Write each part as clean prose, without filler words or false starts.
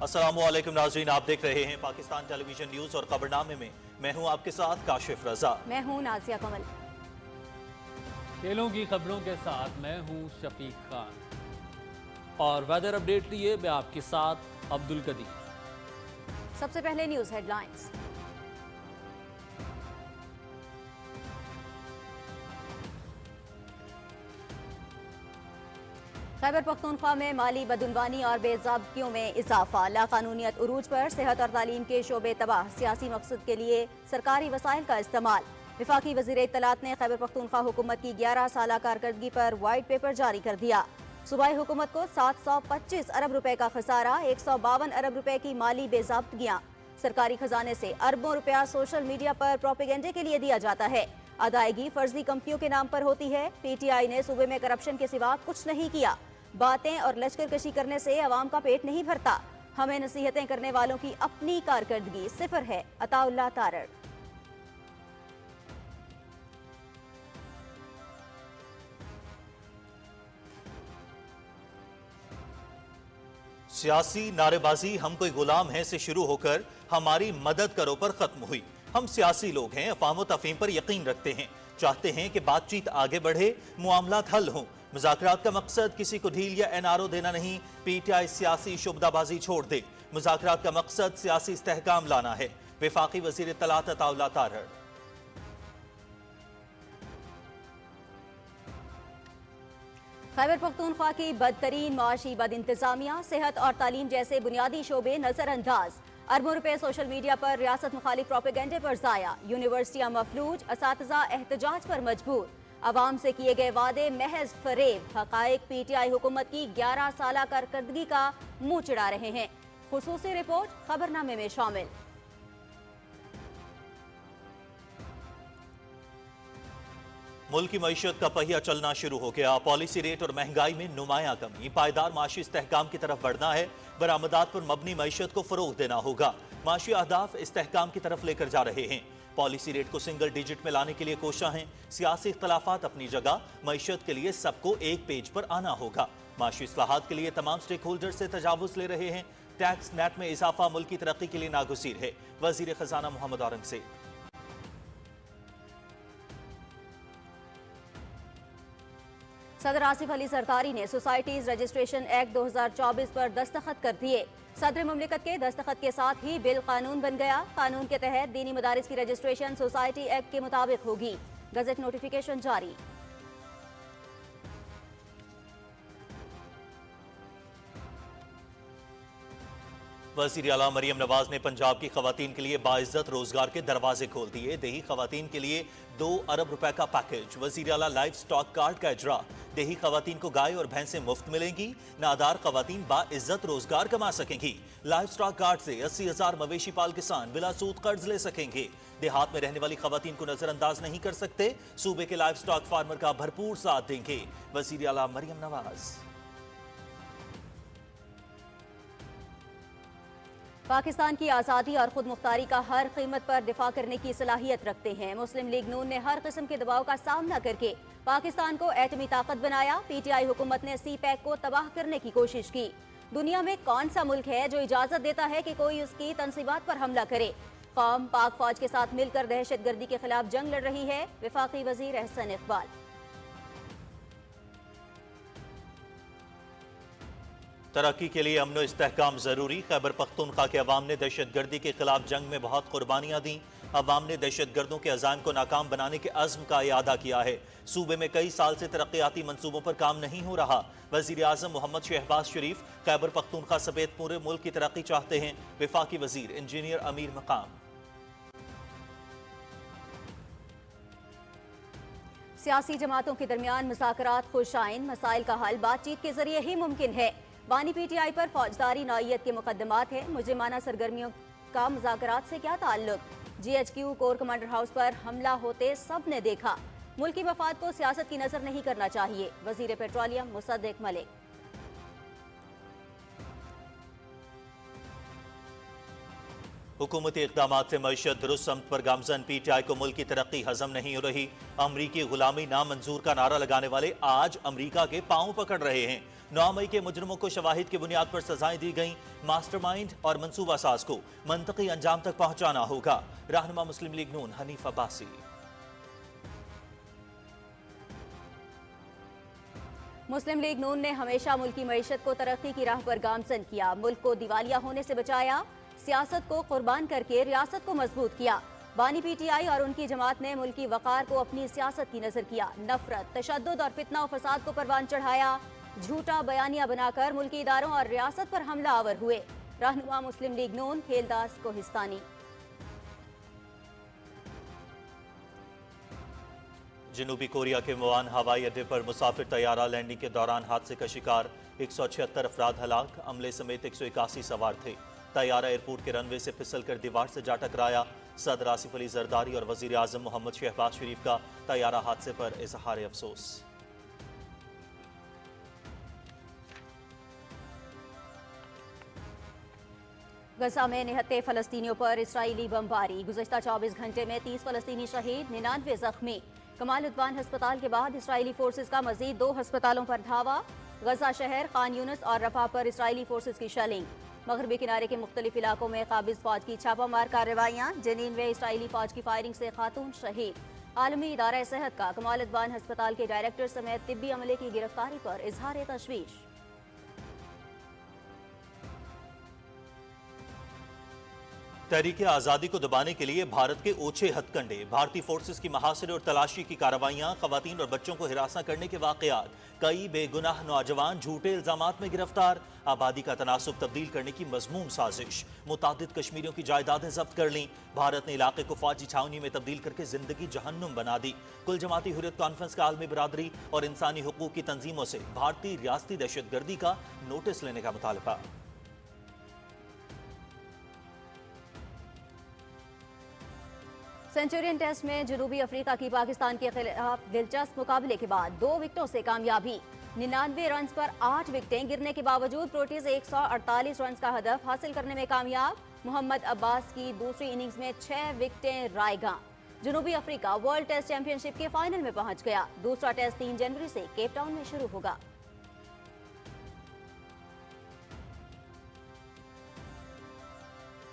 अस्सलामुअलैकुम नाज़रीन, आप देख रहे हैं पाकिस्तान टेलीविजन न्यूज़ और खबरनामे में मैं हूं आपके साथ काशिफ रजा। मैं हूं नाजिया कमल। खेलों की खबरों के साथ मैं हूं शफीक खान और वेदर अपडेट लिए मैं आपके साथ अब्दुल कदीर। सबसे पहले न्यूज़ हेडलाइंस। खैबर पख्तूनख्वा में माली बदउनवानी और बेज़ाब्तियों में इजाफा, लाकानूनियत उरूज पर। सेहत और तालीम के शोबे तबाह, सियासी मकसद के लिए सरकारी वसाइल का इस्तेमाल। वफाकी वज़ीर इत्तलात ने खैबर पख्तूनख्वा हुकूमत की 11 साला कारकर्दगी पर वाइट पेपर जारी कर दिया। सूबाई हुकूमत को 725 अरब रुपए का खसारा, 152 अरब रुपए की माली बेज़ाब्तगियां। सरकारी खजाने से अरबों रुपया सोशल मीडिया पर प्रोपेगेंडे के लिए दिया जाता है। अदायगी फर्जी कंपनियों के नाम पर होती है। PTI ने सूबे में करप्शन के सिवा कुछ नहीं किया। बातें और लश्करकशी करने से अवाम का पेट नहीं भरता। हमें नसीहतें करने वालों की अपनी कारकर्दगी सिफर है। अताउल्लाह तारड़। सियासी नारेबाजी हम कोई गुलाम हैं से शुरू होकर हमारी मदद करो पर खत्म हुई। हम सियासी लोग हैं, अफवाह तफहीम पर यकीन रखते हैं, चाहते हैं कि बातचीत आगे बढ़े, मामलात हल हों। मुज़ाकरात का मकसद किसी को ढील या NRO देना नहीं। PTI सियासी शुबदाबाजी छोड़ दे। मुज़ाकरात का मकसद सियासी इस्तेहकाम लाना है। वफाकी वज़ीर इत्तलात अताउल्लाह तारड़। खैबर पख्तूनख्वा की बदतरीन माशी बद इंतजामिया, सेहत और तालीम जैसे बुनियादी शोबे नजरअंदाज। अरबों रुपए सोशल मीडिया पर रियासत मुखालिफ प्रोपेगेंडे पर जाया। यूनिवर्सिटियां मफलूज, असातिज़ा एहतजाज पर मजबूर। अवाम से किए गए वादे महज फरेब। हकायक PTI हुकूमत की 11 साला कारकर्दगी का मुंह चिढ़ा रहे हैं। खुसूसी रिपोर्ट खबरनामे में शामिल। मुल्क की मईशत का पहिया चलना शुरू हो गया। पॉलिसी रेट और महंगाई में नुमाया कमी। पायदार माशी इस्तेहकाम की तरफ बढ़ना है। बरामदात पर मबनी मईशत को फरोग देना होगा। माशी अहदाफ इस्तेहकाम की तरफ लेकर जा रहे हैं। पॉलिसी रेट को सिंगल डिजिट में लाने के लिए कोशिश हैं। सियासी इख्तलाफात अपनी जगह, मईशत के लिए सबको एक पेज पर आना होगा। माशी इस्लाहात के लिए तमाम स्टेक होल्डर से तजावुज ले रहे हैं। टैक्स नेट में इजाफा मुल्क की तरक्की के लिए नागुज़ीर है। वजीर खजाना मोहम्मद औरंगज़ेब। सदर आसिफ अली सरकारी ने सोसाइटीज रजिस्ट्रेशन एक्ट 2024 पर दस्तखत कर दिए। सदर मुमलिकत के दस्तखत के साथ ही बिल कानून बन गया। कानून के तहत दीनी मदारिस की रजिस्ट्रेशन सोसाइटी एक्ट के मुताबिक होगी। गजट नोटिफिकेशन जारी। वज़ीर आला मरियम नवाज ने पंजाब की खवातीन के लिए बाइज्जत रोजगार के दरवाजे खोल दिए। देही खवातीन के लिए 2 अरब रुपए का पैकेज। वज़ीर आला लाइफ स्टॉक कार्ड का इजरा। देही खवातीन को गाय और भैंसें मुफ्त मिलेंगी। नादार खवातीन बाइज्जत रोजगार कमा सकेंगी। लाइफ स्टॉक कार्ड से 80,000 मवेशी पाल किसान बिला सूद कर्ज ले सकेंगे। देहात में रहने वाली खवातीन को नजरअंदाज नहीं कर सकते। सूबे के लाइफ स्टॉक फार्मर का भरपूर साथ देंगे। वज़ीर आला मरियम नवाज। पाकिस्तान की आज़ादी और खुद मुख्तारी का हर कीमत पर दिफा करने की सलाहियत रखते हैं। मुस्लिम लीग नून ने हर किस्म के दबाव का सामना करके पाकिस्तान को एटमी ताकत बनाया। PTI हुकूमत ने CPEC को तबाह करने की कोशिश की। दुनिया में कौन सा मुल्क है जो इजाजत देता है कि कोई उसकी तंसीबात पर हमला करे। कौम पाक फौज के साथ मिलकर दहशत गर्दी के खिलाफ जंग लड़ रही है। वफाकी वजीर एहसन इकबाल। तरक्की के लिए अमन इस्तेहकाम जरूरी। खैबर पख्तूनख्वा के अवाम ने दहशत गर्दी के खिलाफ जंग में बहुत कुर्बानियां दी। अवाम ने दहशत गर्दों के अज़ाम को नाकाम बनाने के अज़्म का इयादा किया है। सूबे में कई साल से तरक्याती मंसूबों पर काम नहीं हो रहा। वज़ीर आज़म मोहम्मद शहबाज शरीफ खैबर पख्तूनख्वा समेत पूरे मुल्क की तरक्की चाहते हैं। वफाकी वजीर इंजीनियर अमीर मकाम। सियासी जमातों के दरमियान मुज़ाकरात खुशाइन, मसाइल का हल बातचीत के जरिए ही मुमकिन है। बानी PTI पर फौजदारी नौइयत के मुकदमात हैं। मुजरिमाना सरगर्मियों का मुज़ाकरात से क्या ताल्लुक। GHQ कोर कमांडर हाउस पर हमला होते सब ने देखा। मुल्क की मफाद को सियासत की नजर नहीं करना चाहिए। वजीर पेट्रोलियम मुसद्दिक मलिक। हुकूमती इक़दामात से मईशत दुरुस्त समत पर गामजन। PTI को मुल्क की तरक्की हजम नहीं हो रही। अमरीकी गुलामी नामंजूर का नारा लगाने वाले आज अमरीका के पांव पकड़ रहे हैं। 9 मई के मुजरिमों को शवाहिद की बुनियाद पर सजाएं दी गईं। मास्टरमाइंड और मंसूबा साज को मंतकी अंजाम तक पहुंचाना होगा। रहनुमा मुस्लिम लीग नून हनीफ अब्बासी। मुस्लिम लीग नून ने हमेशा मुल्क की मईशत को तरक्की की राह पर गामजन किया, मुल्क को दिवालिया होने से बचाया, सियासत को कुर्बान करके रियासत को मजबूत किया। बानी पीटीआई और उनकी जमात ने मुल्क की वकार को अपनी सियासत की नजर किया, नफरत, तशद्दुद और फितना और फसाद को परवान चढ़ाया, झूठा बयानिया बनाकर मुल्की इदारों और रियासत पर हमला आवर हुए। रहनुमा मुस्लिम लीग नून खेलदास कोहिस्तानी। जनूबी कोरिया के मुआन हवाई अड्डे पर मुसाफिर तैयारा लैंडिंग के दौरान हादसे का शिकार, 176 अफराद हलाक, अमले समेत 181 सवार थे। तैयारा एयरपोर्ट के रनवे से फिसल कर दीवार से जा टकराया। सदर आसिफ अली जरदारी और वजीर आजम मोहम्मद शहबाज शरीफ का तैयारा हादसे पर इजहार अफसोस। गजा में निहत्ते फलस्तीनियों पर इसराइली बमबारी, गुज़श्ता 24 घंटे में 30 फलस्तीनी शहीद, 99 जख्मी। कमाल उद्वान अस्पताल के बाद इसराइली फोर्सेज का मजीद 2 अस्पतालों पर धावा। गजा शहर, खान यूनिस और रफा पर इसराइली फोर्सेज की शेलिंग। मगरबी किनारे के मुख्तलिफ इलाकों में काबिज फौज की छापामार कार्रवाइयाँ, जनीन में इसराइली फौज की फायरिंग से खातून शहीद। आलमी इदारा सेहत का कमाल उद्वान अस्पताल के डायरेक्टर समेत तिब्बी अमले की गिरफ्तारी पर इजहार तशवीश। तहरीक आज़ादी को दबाने के लिए भारत के ओछे हथकंडे, भारतीय फोर्सेस की महासिर और तलाशी की कार्रवाइयां, खवातीन और बच्चों को हिरासत करने के वाकयात, कई बेगुनाह नौजवान झूठे इल्जामात में गिरफ्तार, आबादी का तनासुब तब्दील करने की मजमूम साजिश, मुतादिद कश्मीरियों की जायदादें जब्त कर लीं, भारत ने इलाके को फौजी छावनी में तब्दील करके जिंदगी जहन्नुम बना दी। कुल जमाती हुर्रियत कॉन्फ्रेंस का आलमी बरादरी और इंसानी हुकूक की तंजीमों से भारतीय रियासती दहशतगर्दी का नोटिस लेने का मुतालबा। सेंचुरियन टेस्ट में जनूबी अफ्रीका की पाकिस्तान के खिलाफ दिलचस्प मुकाबले के बाद 2 विकेटों से कामयाबी। 99 रन पर 8 विकेटें गिरने के बावजूद प्रोटीज 148 रन का हदफ हासिल करने में कामयाब। मोहम्मद अब्बास की दूसरी इनिंग्स में 6 विकेटें रायगां। जनूबी अफ्रीका वर्ल्ड टेस्ट चैंपियनशिप के फाइनल में पहुंच गया। दूसरा टेस्ट 3 जनवरी से केप टाउन में शुरू होगा।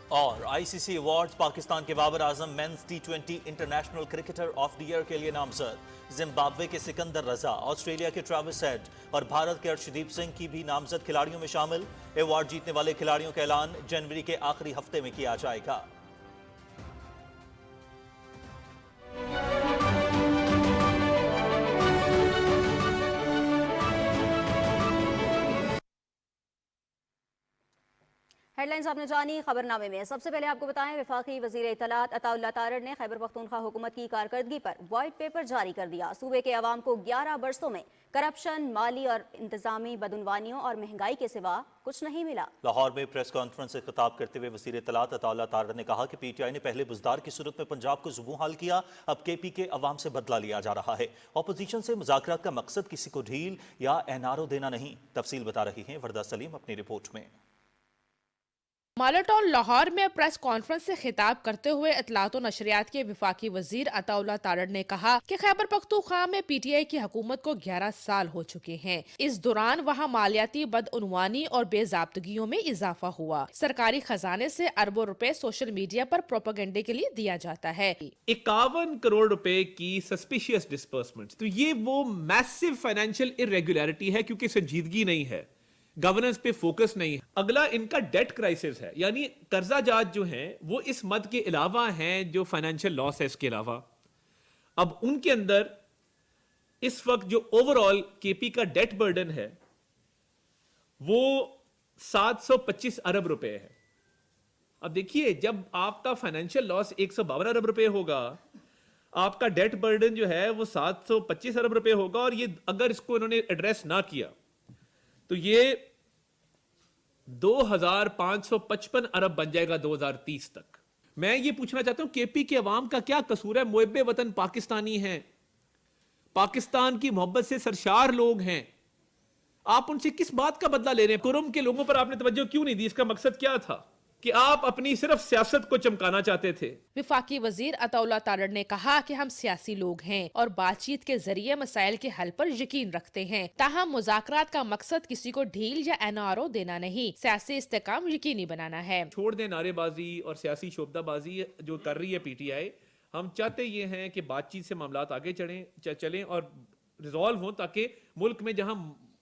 और आईसीसी अवार्ड्स, पाकिस्तान के Babar Azam men's T20 international cricketer of the year के लिए नामजद। जिम्बाब्वे के सिकंदर रजा, ऑस्ट्रेलिया के ट्रेविस हेड और भारत के अर्शदीप सिंह की भी नामजद खिलाड़ियों में शामिल। अवार्ड जीतने वाले खिलाड़ियों का ऐलान जनवरी के आखिरी हफ्ते में किया जाएगा। हेडलाइंस आपने जानी। खबरनामे में सबसे पहले आपको बताएं, वफाकी वजीर इत्तलात अताउल्लाह तारड़ ने खैबर पख्तूनख्वा हुकूमत की कारकर्दगी पर व्हाइट पेपर जारी कर दिया। सूबे के अवाम को 11 बरसों में करप्शन, माली और इंतजामी बदउनवानियों और महंगाई के सिवा कुछ नहीं मिला। लाहौर में प्रेस कॉन्फ्रेंस से खिताब करते हुए वजीर इत्तलात अताउल्लाह तारड़ ने कहा कि पीटीआई ने पहले बुजदार की सूरत में पंजाब को जुबू हाल किया, अब केपी के अवाम से बदला लिया जा रहा है। अपोजिशन से मुज़ाकरात का मकसद किसी को ढील या एनआरओ देना नहीं। तफसील बता रही हैं वरदा सलीम अपनी रिपोर्ट में। मालाटाउन लाहौर में प्रेस कॉन्फ्रेंस से खिताब करते हुए इत्तलात और नशरियात के वफाकी वजीर अताउल्लाह तारड़ ने कहा कि खैबर पख्तूनख्वा में पीटीआई की हुकूमत को 11 साल हो चुके हैं। इस दौरान वहाँ मालियाती बदउनवानी और बेजाब्तगियों में इजाफा हुआ। सरकारी खजाने से अरबों रुपए सोशल मीडिया पर प्रोपेगेंडे के लिए दिया जाता है। 51 करोड़ रुपए की सस्पिशियस डिस्पर्समेंट्स, तो ये वो मैसिव फाइनेंशियल इरेगुलरिटी है क्योंकि संजीदगी नहीं है, गवर्नेंस पे फोकस नहीं है। अगला इनका डेट क्राइसिस है, यानी कर्जा जात जो हैं वो इस मद के अलावा हैं जो फाइनेंशियल लॉस है इसके अलावा। अब उनके अंदर इस वक्त जो ओवरऑल केपी का डेट बर्डन है वो 725 अरब रुपए है। अब देखिए, जब आपका फाइनेंशियल लॉस 152 अरब रुपए होगा, आपका डेट बर्डन जो है वो 725 अरब रुपए होगा, और ये अगर इसको इन्होंने एड्रेस ना किया तो ये 2555 अरब बन जाएगा 2030 तक। मैं ये पूछना चाहता हूं, केपी के अवाम का क्या कसूर है? मुहब्बे वतन पाकिस्तानी हैं, पाकिस्तान की मोहब्बत से सरशार लोग हैं, आप उनसे किस बात का बदला ले रहे हैं? कुरम के लोगों पर आपने तवज्जो क्यों नहीं दी? इसका मकसद क्या था? کہ آپ اپنی صرف سیاست کو چمکانا چاہتے تھے. وفاقی وزیر عطاءاللہ تارڑ نے کہا کہ ہم سیاسی لوگ ہیں اور بات چیت کے ذریعے مسائل کے حل پر یقین رکھتے ہیں. تاہم مذاکرات کا مقصد کسی کو ڈھیل یا NRO دینا نہیں، سیاسی استحکام یقینی بنانا ہے. چھوڑ دیں نعرے بازی اور سیاسی شعبدہ بازی جو کر رہی ہے PTI. ہم چاہتے یہ ہیں کہ بات چیت سے معاملات آگے چلیں اور ریزالو ہوں، تاکہ ملک میں جہاں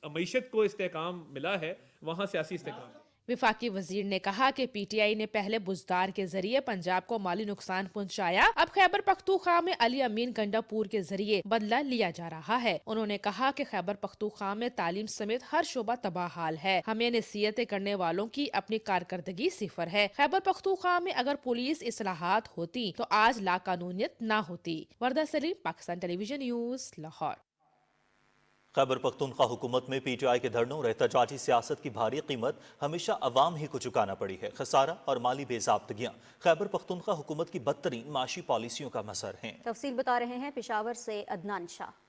معیشت کو استحکام ملا ہے وہاں سیاسی استحکام. وفاقی وزیر نے کہا کہ PTI نے پہلے بزدار کے ذریعے پنجاب کو مالی نقصان پہنچایا، اب خیبر پختونخوا میں علی امین گنڈا پور کے ذریعے بدلہ لیا جا رہا ہے. انہوں نے کہا کہ خیبر پختونخوا میں تعلیم سمیت ہر شعبہ تباہ حال ہے. ہمیں نصیحتیں کرنے والوں کی اپنی کارکردگی صفر ہے. خیبر پختونخوا میں اگر پولیس اصلاحات ہوتی تو آج لا قانونیت نہ ہوتی. وردہ سلیم، پاکستان ٹیلی ویژن نیوز، لاہور. خیبر پختونخوا حکومت میں PTI کے دھرنوں اور احتجاجی سیاست کی بھاری قیمت ہمیشہ عوام ہی کو چکانا پڑی ہے. خسارہ اور مالی بے ضابطگیاں خیبر پختونخوا حکومت کی بدترین معاشی پالیسیوں کا مظہر ہیں. تفصیل بتا رہے ہیں پشاور سے عدنان شاہ.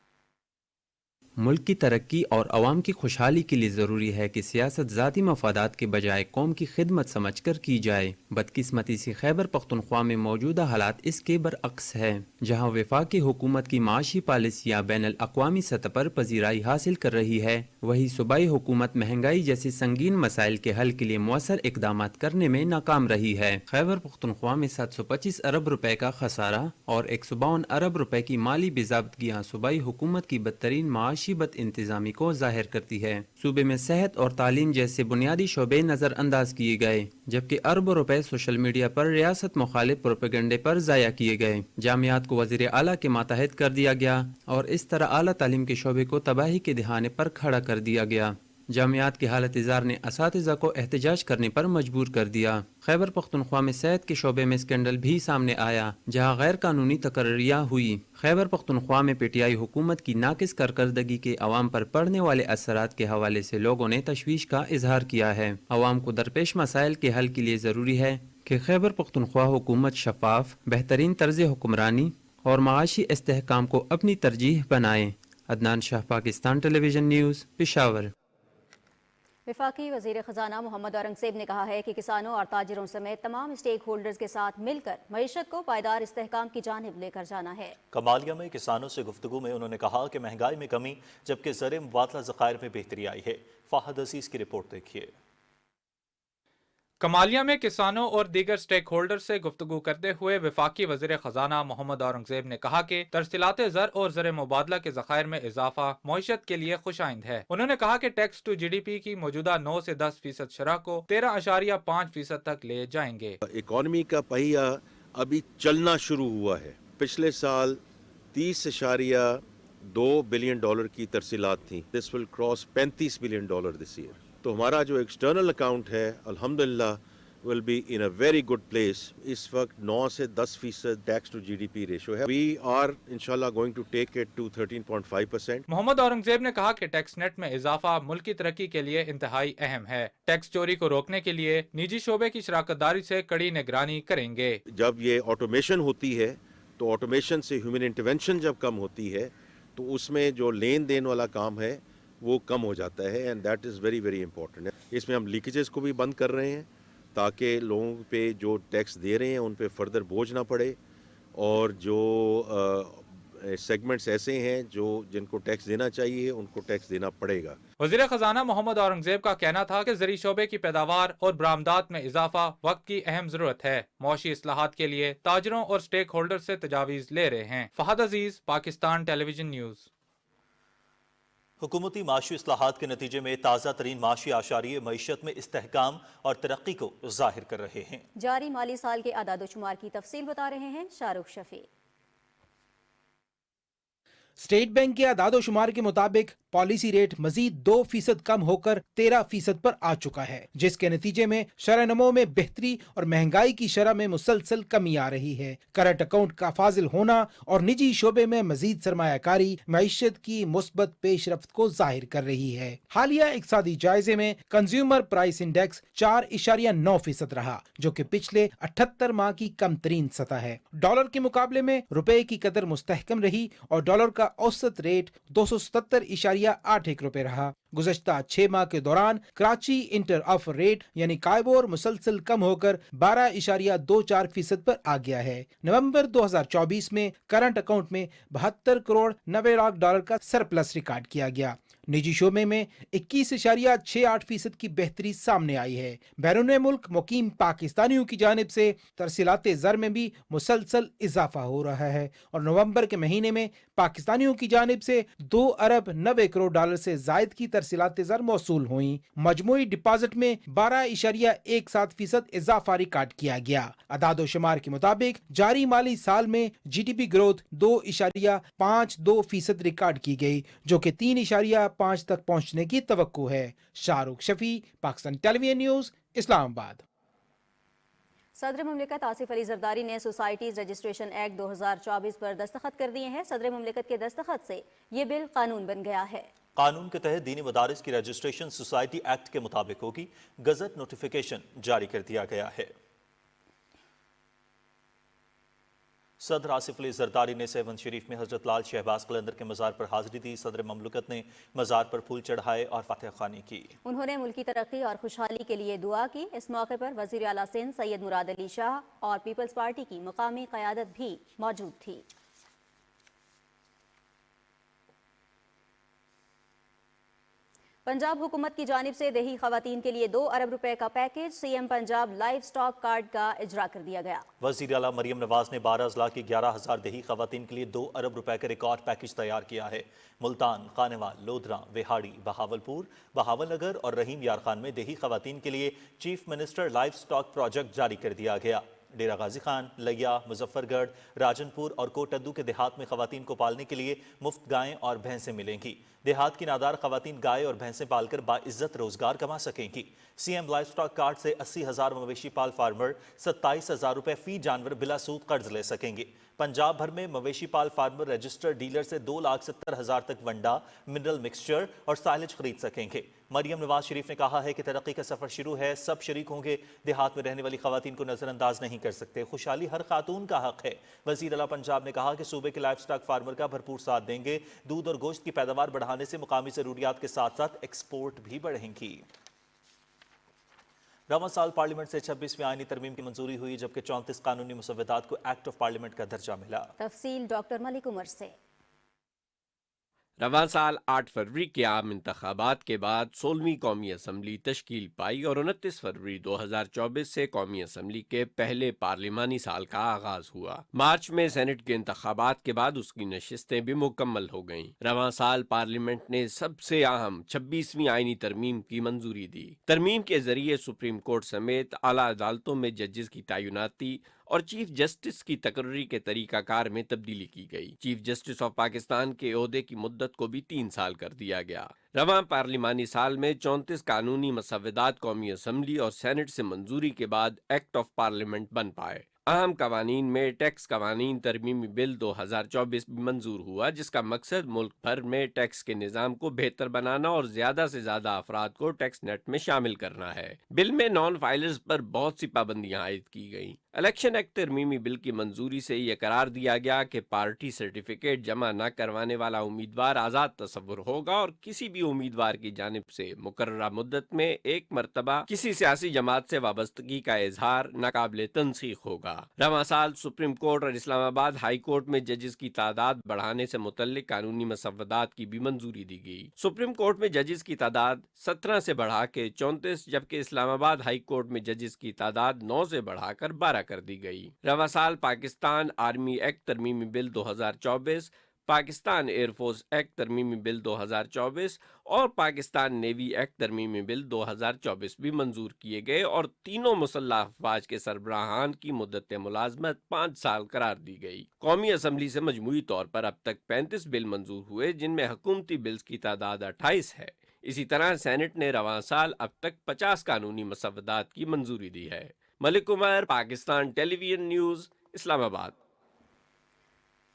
ملک کی ترقی اور عوام کی خوشحالی کے لیے ضروری ہے کہ سیاست ذاتی مفادات کے بجائے قوم کی خدمت سمجھ کر کی جائے. بدقسمتی سے خیبر پختونخوا میں موجودہ حالات اس کے برعکس ہے. جہاں وفاقی حکومت کی معاشی پالیسیاں بین الاقوامی سطح پر پذیرائی حاصل کر رہی ہے، وہی صوبائی حکومت مہنگائی جیسی سنگین مسائل کے حل کے لیے مؤثر اقدامات کرنے میں ناکام رہی ہے. خیبر پختونخوا میں 725 ارب روپے کا خسارہ اور 152 ارب روپے کی مالی بے ضابطگیاں صوبائی حکومت کی بدترین معاشی بد انتظامی کو ظاہر کرتی ہے. صوبے میں صحت اور تعلیم جیسے بنیادی شعبے نظر انداز کیے گئے، جبکہ اربوں روپے سوشل میڈیا پر ریاست مخالف پروپیگنڈے پر ضائع کیے گئے. جامعات کو وزیر اعلیٰ کے ماتحت کر دیا گیا اور اس طرح اعلیٰ تعلیم کے شعبے کو تباہی کے دہانے پر کھڑا کر دیا گیا. جامعات کی حالت زار نے اساتذہ کو احتجاج کرنے پر مجبور کر دیا. خیبر پختونخوا میں صحت کے شعبے میں اسکینڈل بھی سامنے آیا، جہاں غیر قانونی تقرریاں ہوئی. خیبر پختونخوا میں PTI حکومت کی ناقص کارکردگی کے عوام پر پڑنے والے اثرات کے حوالے سے لوگوں نے تشویش کا اظہار کیا ہے. عوام کو درپیش مسائل کے حل کے لیے ضروری ہے کہ خیبر پختونخوا حکومت شفاف، بہترین طرز حکمرانی اور معاشی استحکام کو اپنی ترجیح بنائے. عدنان شاہ، پاکستان ٹیلی ویژن نیوز، پشاور. وفاقی وزیر خزانہ محمد اورنگزیب نے کہا ہے کہ کسانوں اور تاجروں سمیت تمام اسٹیک ہولڈرز کے ساتھ مل کر معیشت کو پائیدار استحکام کی جانب لے کر جانا ہے. کمالیہ میں کسانوں سے گفتگو میں انہوں نے کہا کہ مہنگائی میں کمی جبکہ زر مبادلہ ذخائر میں بہتری آئی ہے. فہد عزیز کی رپورٹ دیکھیے. کمالیہ میں کسانوں اور دیگر سٹیک ہولڈر سے گفتگو کرتے ہوئے وفاقی وزیر خزانہ محمد اورنگزیب نے کہا کہ ترسیلات زر اور زر مبادلہ کے ذخائر میں اضافہ معیشت کے لیے خوش آئند ہے. انہوں نے کہا کہ ٹیکس ٹو GDP کی موجودہ 9 سے 10% شرح کو 13.5% تک لے جائیں گے. اکانومی کا پہیہ ابھی چلنا شروع ہوا ہے. پچھلے سال 30.2 بلین ڈالر کی ترسیلات تھیں. This will cross 35 billion dollar this year. تو ہمارا جو ایکسٹرنل اکاؤنٹ ہے الحمدللہ will be in a very good place. اس وقت 9 سے 10% ٹیکس ٹو GDP ریشو ہے. We are inshallah going to take it to 13.5%. Muhammad Aurangzeb نے کہا کہ ٹیکس نیٹ میں اضافہ ملکی ترقی کے لیے انتہائی اہم ہے. ٹیکس چوری کو روکنے کے لیے نجی شعبے کی شراکت داری سے کڑی نگرانی کریں گے. جب یہ آٹومیشن ہوتی ہے تو آٹومیشن سے ہیومن انٹرونشن جب کم ہوتی ہے تو اس میں جو لین دین والا کام ہے وہ کم ہو جاتا ہے and that is very very important. اس میں ہم لیکیجز کو بھی بند کر رہے ہیں تاکہ لوگوں پہ جو ٹیکس دے رہے ہیں ان پہ فردر بوجھ نہ پڑے، اور جو سیگمنٹس ایسے ہیں جن کو ٹیکس دینا چاہیے ان کو ٹیکس دینا پڑے گا. وزیر خزانہ محمد اورنگزیب کا کہنا تھا کہ زرعی شعبے کی پیداوار اور برآمدات میں اضافہ وقت کی اہم ضرورت ہے. معاشی اصلاحات کے لیے تاجروں اور سٹیک ہولڈر سے تجاویز لے رہے ہیں. فہد عزیز، پاکستان ٹیلی ویژن نیوز. حکومتی معاشی اصلاحات کے نتیجے میں تازہ ترین معاشی اعشاریے معیشت میں استحکام اور ترقی کو ظاہر کر رہے ہیں. جاری مالی سال کے اعداد و شمار کی تفصیل بتا رہے ہیں شاہ رخ شفیع. اسٹیٹ بینک کے اعداد و شمار کے مطابق پالیسی ریٹ مزید 2% کم ہو کر 13% پر آ چکا ہے، جس کے نتیجے میں شرح نمو میں بہتری اور مہنگائی کی شرح میں مسلسل کمی آ رہی ہے. کرنٹ اکاؤنٹ کا فاضل ہونا اور نجی شعبے میں مزید سرمایہ کاری معیشت کی مثبت پیش رفت کو ظاہر کر رہی ہے. حالیہ اقتصادی جائزے میں کنزیومر پرائس انڈیکس 4.9% رہا، جو کہ پچھلے 78 ماہ کی کم ترین سطح ہے. ڈالر کے مقابلے میں روپے کی قدر مستحکم رہی اور ڈالر کا اوسط ریٹ 277.81 روپے رہا. गुज़श्ता 6 माह के दौरान कराची इंटर ऑफर रेट यानी काइबोर मुसलसल कम होकर 12.24% पर आ गया है। नवंबर 2024 में करंट अकाउंट में 72 करोड़ 90 लाख डॉलर का सरप्लस रिकॉर्ड किया गया। निजी शोबे में 21.68% की बेहतरी सामने आई है। बैरून मुल्क मुकीम पाकिस्तानियों की जानिब से तरसीलात ज़र में भी मुसलसल इजाफा हो रहा है और नवंबर के महीने में पाकिस्तानियों की जानिब से 2 अरब 90 करोड़ डॉलर से जायद की तरसीलात ज़र मौसूल हुई। मजमूई डिपॉजिट में 12.17% इजाफा रिकॉर्ड किया गया। अदाद-ओ-शुमार के मुताबिक जारी माली साल में GDP ग्रोथ 2.52% रिकॉर्ड की गई, जो कि 3.5 तक पहुंचने की तवक्को है। Shahrukh Shafi, Pakistan television news, Islamabad. सदर मुमलिकत आसिफ अली जरदारी ने सोसाइटीज रजिस्ट्रेशन एक्ट 2024 पर दस्तखत कर दिए हैं। सदर मुमलिकत के दस्तखत से ये बिल कानून बन गया है। कानून के तहत दीनी मदारिस की रजिस्ट्रेशन सोसाइटी एक्ट के मुताबिक होगी। गजट नोटिफिकेशन जारी कर दिया गया है। सदर आसिफ अली जरदारी ने सेवन शरीफ में हजरत लाल शहबाज कलंदर के मज़ार पर हाजिरी दी। सदर ममलकत ने मज़ार पर फूल चढ़ाए और फातिहा खानी की। उन्होंने मुल्की तरक्की और खुशहाली के लिए दुआ की। इस मौके पर वज़ीर आला सिंध सैयद मुराद अली शाह और पीपल्स पार्टी की मकामी क़यादत भी मौजूद थी। पंजाब हुकूमत की जानिब से देही खवातीन के लिए 2 अरब रुपए का package CM Punjab live stock card का इजरा कर दिया गया। वज़ीर आला मरियम नवाज ने 12 अजला की 11,000 देही खवातीन के लिए 2 अरब रुपए का रिकॉर्ड पैकेज तैयार किया है। मुल्तान, खानेवाल, लोधरा, विहाड़ी, बहावलपुर, बहावलनगर और रहीम यार खान में देही खवातीन के लिए chief minister live stock project जारी कर दिया गया। डेरा गाजी खान, लिया, मुजफ्फरगढ़, राजनपुर और कोटद्दू के देहात में खवातीन को पालने के लिए मुफ्त गायें और भैंसें मिलेंगी। देहात की नादार खवातीन गाय और भैंसें पालकर बाइज्जत रोजगार कमा सकेंगी। सीएम लाइव स्टॉक कार्ड से 80,000 मवेशी पाल फार्मर 27,000 रुपए फी जानवर बिला सूद कर्ज ले सकेंगे। पंजाब भर में मवेशी पाल फार्मर रजिस्टर्ड डीलर से 2,70,000 तक वंडा, मिनरल मिक्सचर और साइलेज खरीद सकेंगे। मरियम नवाज शरीफ ने कहा है कि तरक्की का सफर शुरू है, सब शरीक होंगे। देहात में रहने वाली खवातीन को नजरअंदाज नहीं कर सकते। खुशहाली हर खातून का हक है। वजीर आला पंजाब ने कहा कि सूबे के लाइव स्टॉक फार्मर का भरपूर साथ देंगे। दूध और गोश्त की पैदावार बढ़ाने से मुकामी जरूरियात के साथ साथ एक्सपोर्ट भी बढ़ेंगी। रवां साल पार्लियामेंट से 26वीं आईनी तरमीम की मंजूरी हुई, जबकि 34 कानूनी मुसव्वदात को एक्ट ऑफ पार्लियामेंट का दर्जा मिला। तफसील डॉक्टर मलिक उमर से। रवां साल 8 फरवरी के आम इंतखाबात के बाद 16वीं कौमी असम्बली तश्कील पाई और 29 फरवरी 2024 से कौमी असम्बली के पहले पार्लिमानी साल का आगाज हुआ। मार्च में सेनेट के इंतखाबात के बाद उसकी नशिस्तें भी मुकम्मल हो गईं। रवां साल पार्लियामेंट ने सबसे अहम 26वीं आईनी तरमीम की मंजूरी दी। तरमीम के जरिए सुप्रीम कोर्ट समेत आला अदालतों में जजेस की तैनाती और चीफ जस्टिस की तकर्री के तरीकाकार में तब्दीली की गई। चीफ जस्टिस ऑफ पाकिस्तान के ओहदे की मुद्दत को भी 3 साल कर दिया गया। रवां पार्लिमानी साल में 34 कानूनी मसव्वदात कौमी असम्बली और सेनेट से मंजूरी के बाद एक्ट ऑफ पार्लियामेंट बन पाए। अहम कवानीन में टैक्स कवानीन तरमीमी बिल 2024 भी मंजूर हुआ, जिसका मकसद मुल्क भर में टैक्स के निज़ाम को बेहतर बनाना और ज्यादा से ज्यादा अफराद को टैक्स नेट में शामिल करना है। बिल में नॉन फाइलर्स पर बहुत सी पाबंदियां आयद की गईं। इलेक्शन एक्ट तरमीमी बिल की मंजूरी से यह करार दिया गया कि पार्टी सर्टिफिकेट जमा न करवाने वाला उम्मीदवार आज़ाद तस्वुर होगा और किसी भी उम्मीदवार की जानिब से मुकर्ररा मुद्दत में एक मरतबा किसी सियासी जमात से वाबस्तगी का इजहार नाकाबिले तनसीख होगा। रवां साल सुप्रीम कोर्ट और इस्लामाबाद हाई कोर्ट में जजेस की तादाद बढ़ाने से मुतल्लिक कानूनी मसव्वदात की भी मंजूरी दी गई। सुप्रीम कोर्ट में जजेस की तादाद 17 से बढ़ा के 34, जबकि इस्लामाबाद हाई कोर्ट में जजेस की तादाद 9 से बढ़ाकर 12 कर दी गई। रवां साल पाकिस्तान आर्मी एक्ट तरमीमी बिल 2024, पाकिस्तान एयरफोर्स एक्ट तरमीमी बिल 2024 और पाकिस्तान नेवी एक्ट तरमीमी बिल 2024 भी मंजूर किए गए और तीनों मुसल्लह अफवाज के सरबराहान की मुद्दत मुलाजमत 5 साल करार दी गई। कौमी असम्बली से मजमूई तौर पर अब तक 35 बिल मंजूर हुए, जिनमें हुकूमती बिल्स की तादाद 28 है। इसी तरह सेनेट ने रवां साल अब तक 50 कानूनी मसव्वदात की मंजूरी दी है। Malik Umar, Pakistan television news, Islamabad.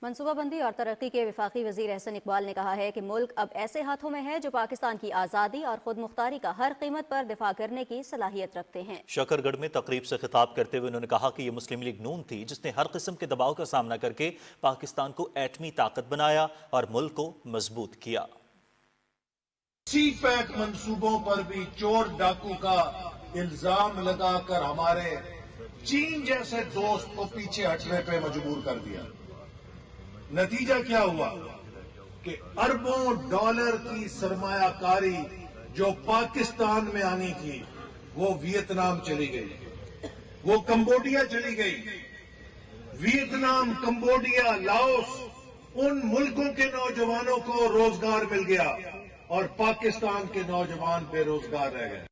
मनसूबाबंदी और तरक्की के वफाकी वजीर एहसन इकबाल ने कहा है कि मुल्क अब ऐसे हाथों में है जो पाकिस्तान की आज़ादी और खुद मुख्तारी का हर कीमत पर दिफा करने की सलाहियत रखते हैं। शकरगढ़ में तकरीब से खिताब करते हुए उन्होंने कहा कि ये मुस्लिम लीग नून थी जिसने हर किस्म के दबाव का सामना करके पाकिस्तान को एटमी ताकत बनाया और मुल्क को मजबूत किया। सी पैक मंसूबों पर भी चोर डाकू का इल्जाम लगाकर हमारे चीन जैसे दोस्त को पीछे हटने पे मजबूर कर दिया। नतीजा क्या हुआ कि अरबों डॉलर की सरमायाकारी जो पाकिस्तान में आनी थी वो वियतनाम चली गई, वो कंबोडिया चली गई। वियतनाम, कंबोडिया, लाओस, उन मुल्कों के नौजवानों को रोजगार मिल गया और पाकिस्तान के नौजवान बेरोजगार रह गए।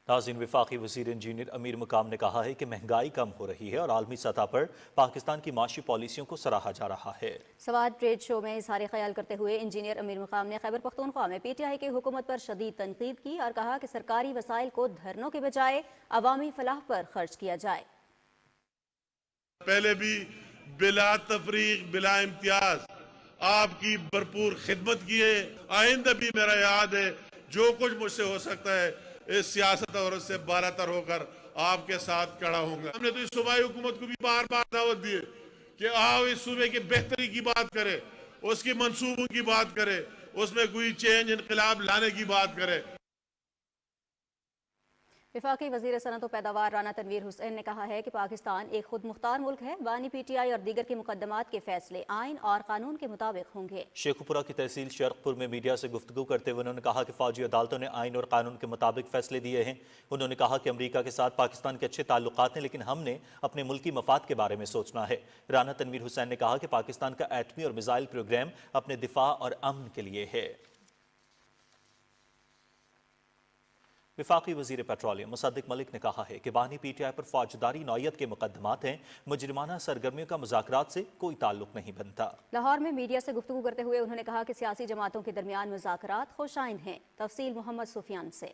नाज़रीन, वफाकी वज़ीर इंजीनियर अमीर मुकाम ने कहा है कि महंगाई कम हो रही है और आलमी सतह पर पाकिस्तान की माशी पॉलिसियों को सराहा जा रहा है। सवाद ट्रेड शो में इज़हार ख्याल करते हुए इंजीनियर अमीर मुकाम ने खैबर पख्तूनख्वा में PTI की हुकूमत पर शदीद तनकीद की और कहा कि सरकारी वसाइल को धरनों के बजाय अवामी फलाह पर खर्च किया जाए। पहले भी बिला तफरीक बिला इम्तियाज आपकी भरपूर खिदमत की है। आइंदा भी मेरा याद है जो कुछ मुझसे हो सकता है इस सियासत और उससे बारातर होकर आपके साथ खड़ा होगा। हमने तो इस सूबाई हुकूमत को भी बार बार दावत दी है कि आओ इस सूबे की बेहतरी की बात करें, उसकी मंसूबों की बात करें, उसमें कोई चेंज इनकलाब लाने की बात करें। वफाकी वज़ीर सनअत व पैदावार राना तनवीर हुसैन ने कहा है कि पाकिस्तान एक खुद मुख्तार मुल्क है। बानी PTI और दीगर के मुकदमात के फैसले आइन और कानून के मुताबिक होंगे। शेखुपुरा की तहसील शर्कपुर में मीडिया से गुफ्तगू करते हुए उन्होंने कहा कि फौजी अदालतों ने आइन और कानून के मुताबिक फैसले दिए हैं। उन्होंने कहा कि अमरीका के साथ पाकिस्तान के अच्छे ताल्लुकात हैं, लेकिन हमने अपने मुल्की मफाद के बारे में सोचना है। राना तनवीर हुसैन ने कहा कि पाकिस्तान का एटमी और मिसाइल प्रोग्राम अपने दिफा और अमन के लिए है। वफाकी वज़ीर पेट्रोलियम मुसद्दिक मलिक ने कहा है कि बानी PTI पर फौजदारी नौयत के मुकदमात हैं, मुजरिमाना सरगर्मियों का मुज़ाकरात से कोई ताल्लुक नहीं बनता। लाहौर में मीडिया से गुफ्तगू करते हुए उन्होंने कहा कि सियासी जमातों के दरमियान मुज़ाकरात खुशाइंद हैं। तफसील मोहम्मद सुफियान से।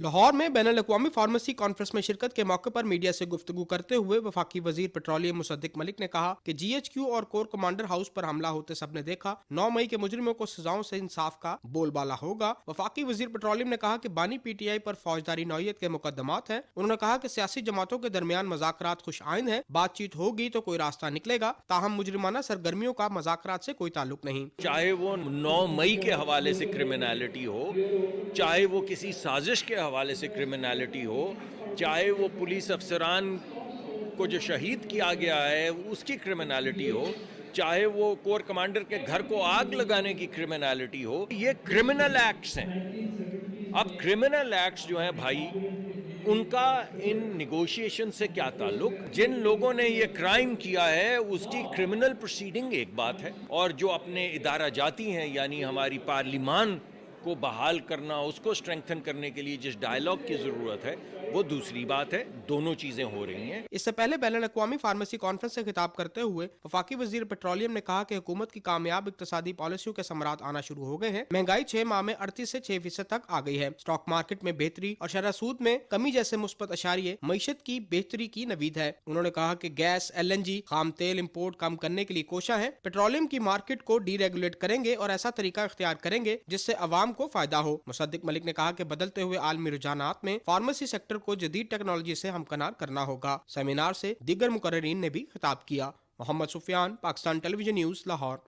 लाहौर में बैनुल-अक़वामी फार्मेसी कॉन्फ्रेंस में शिरकत के मौके पर मीडिया से गुफ्तगू करते हुए वफाकी वजीर पेट्रोलियम मुसद्दिक मलिक ने कहा कि GHQ और कोर कमांडर हाउस पर हमला होते सबने देखा। 9 मई के मुजरिमों को सजाओं से इंसाफ का बोलबाला होगा। वफाकी वजीर पेट्रोलियम ने कहा कि बानी PTI पर फौजदारी नौयत के मुकदमात हैं। उन्होंने कहा कि सियासी जमातों के दरमियान मुज़ाकरात खुश आइंद है, बातचीत होगी तो कोई रास्ता निकलेगा, ताहम मुजरिमाना सरगर्मियों का मुज़ाकरात से कोई ताल्लुक नहीं। चाहे वो 9 मई के हवाले से क्रिमिनलिटी हो, चाहे वो किसी साजिश के हवाले से क्रिमिनलिटी हो, चाहे वो पुलिस अफसरान को जो शहीद किया गया है उसकी क्रिमिनलिटी हो, चाहे वो कोर कमांडर के घर को आग लगाने की क्रिमिनलिटी हो, ये क्रिमिनल एक्ट्स हैं। अब क्रिमिनल एक्ट्स जो हैं भाई, उनका इन निगोशिएशन से क्या ताल्लुक? जिन लोगों ने ये क्राइम किया है उसकी क्रिमिनल प्रोसीडिंग एक बात है, और जो अपने इदारा जाती हैं यानी हमारी पार्लिमान को बहाल करना, उसको स्ट्रेंथन करने के लिए जिस डायलॉग की जरूरत है वो दूसरी बात है। दोनों चीजें हो रही हैं। इससे पहले बैनुल-अक़वामी फार्मेसी कॉन्फ्रेंस से खिताब करते हुए वफाकी वजीर पेट्रोलियम ने कहा कि हुकूमत की कामयाब इक्तसादी पॉलिसियों के समरात आना शुरू हो गए हैं। महंगाई 6 माह में 38 से 6% तक आ गई है। स्टॉक मार्केट में बेहतरी और शरह सूद में कमी जैसे मुस्बत अशारिये मईशत की बेहतरी की नवीद है। उन्होंने कहा कि गैस, LNG, खाम तेल इम्पोर्ट कम करने के लिए कोशा है। पेट्रोलियम की मार्केट को डीरेगुलेट करेंगे और ऐसा तरीका इख्तियार करेंगे जिससे अवाम को फायदा हो। मुसद्दिक मलिक ने कहा कि बदलते हुए आलमी रुझानात में फार्मेसी सेक्टर को जदीद टेक्नोलॉजी से हमकनार करना होगा। सेमिनार से दीगर मुकर्ररीन ने भी खिताब किया। Mohammad Sufiyan, Pakistan television news, Lahore.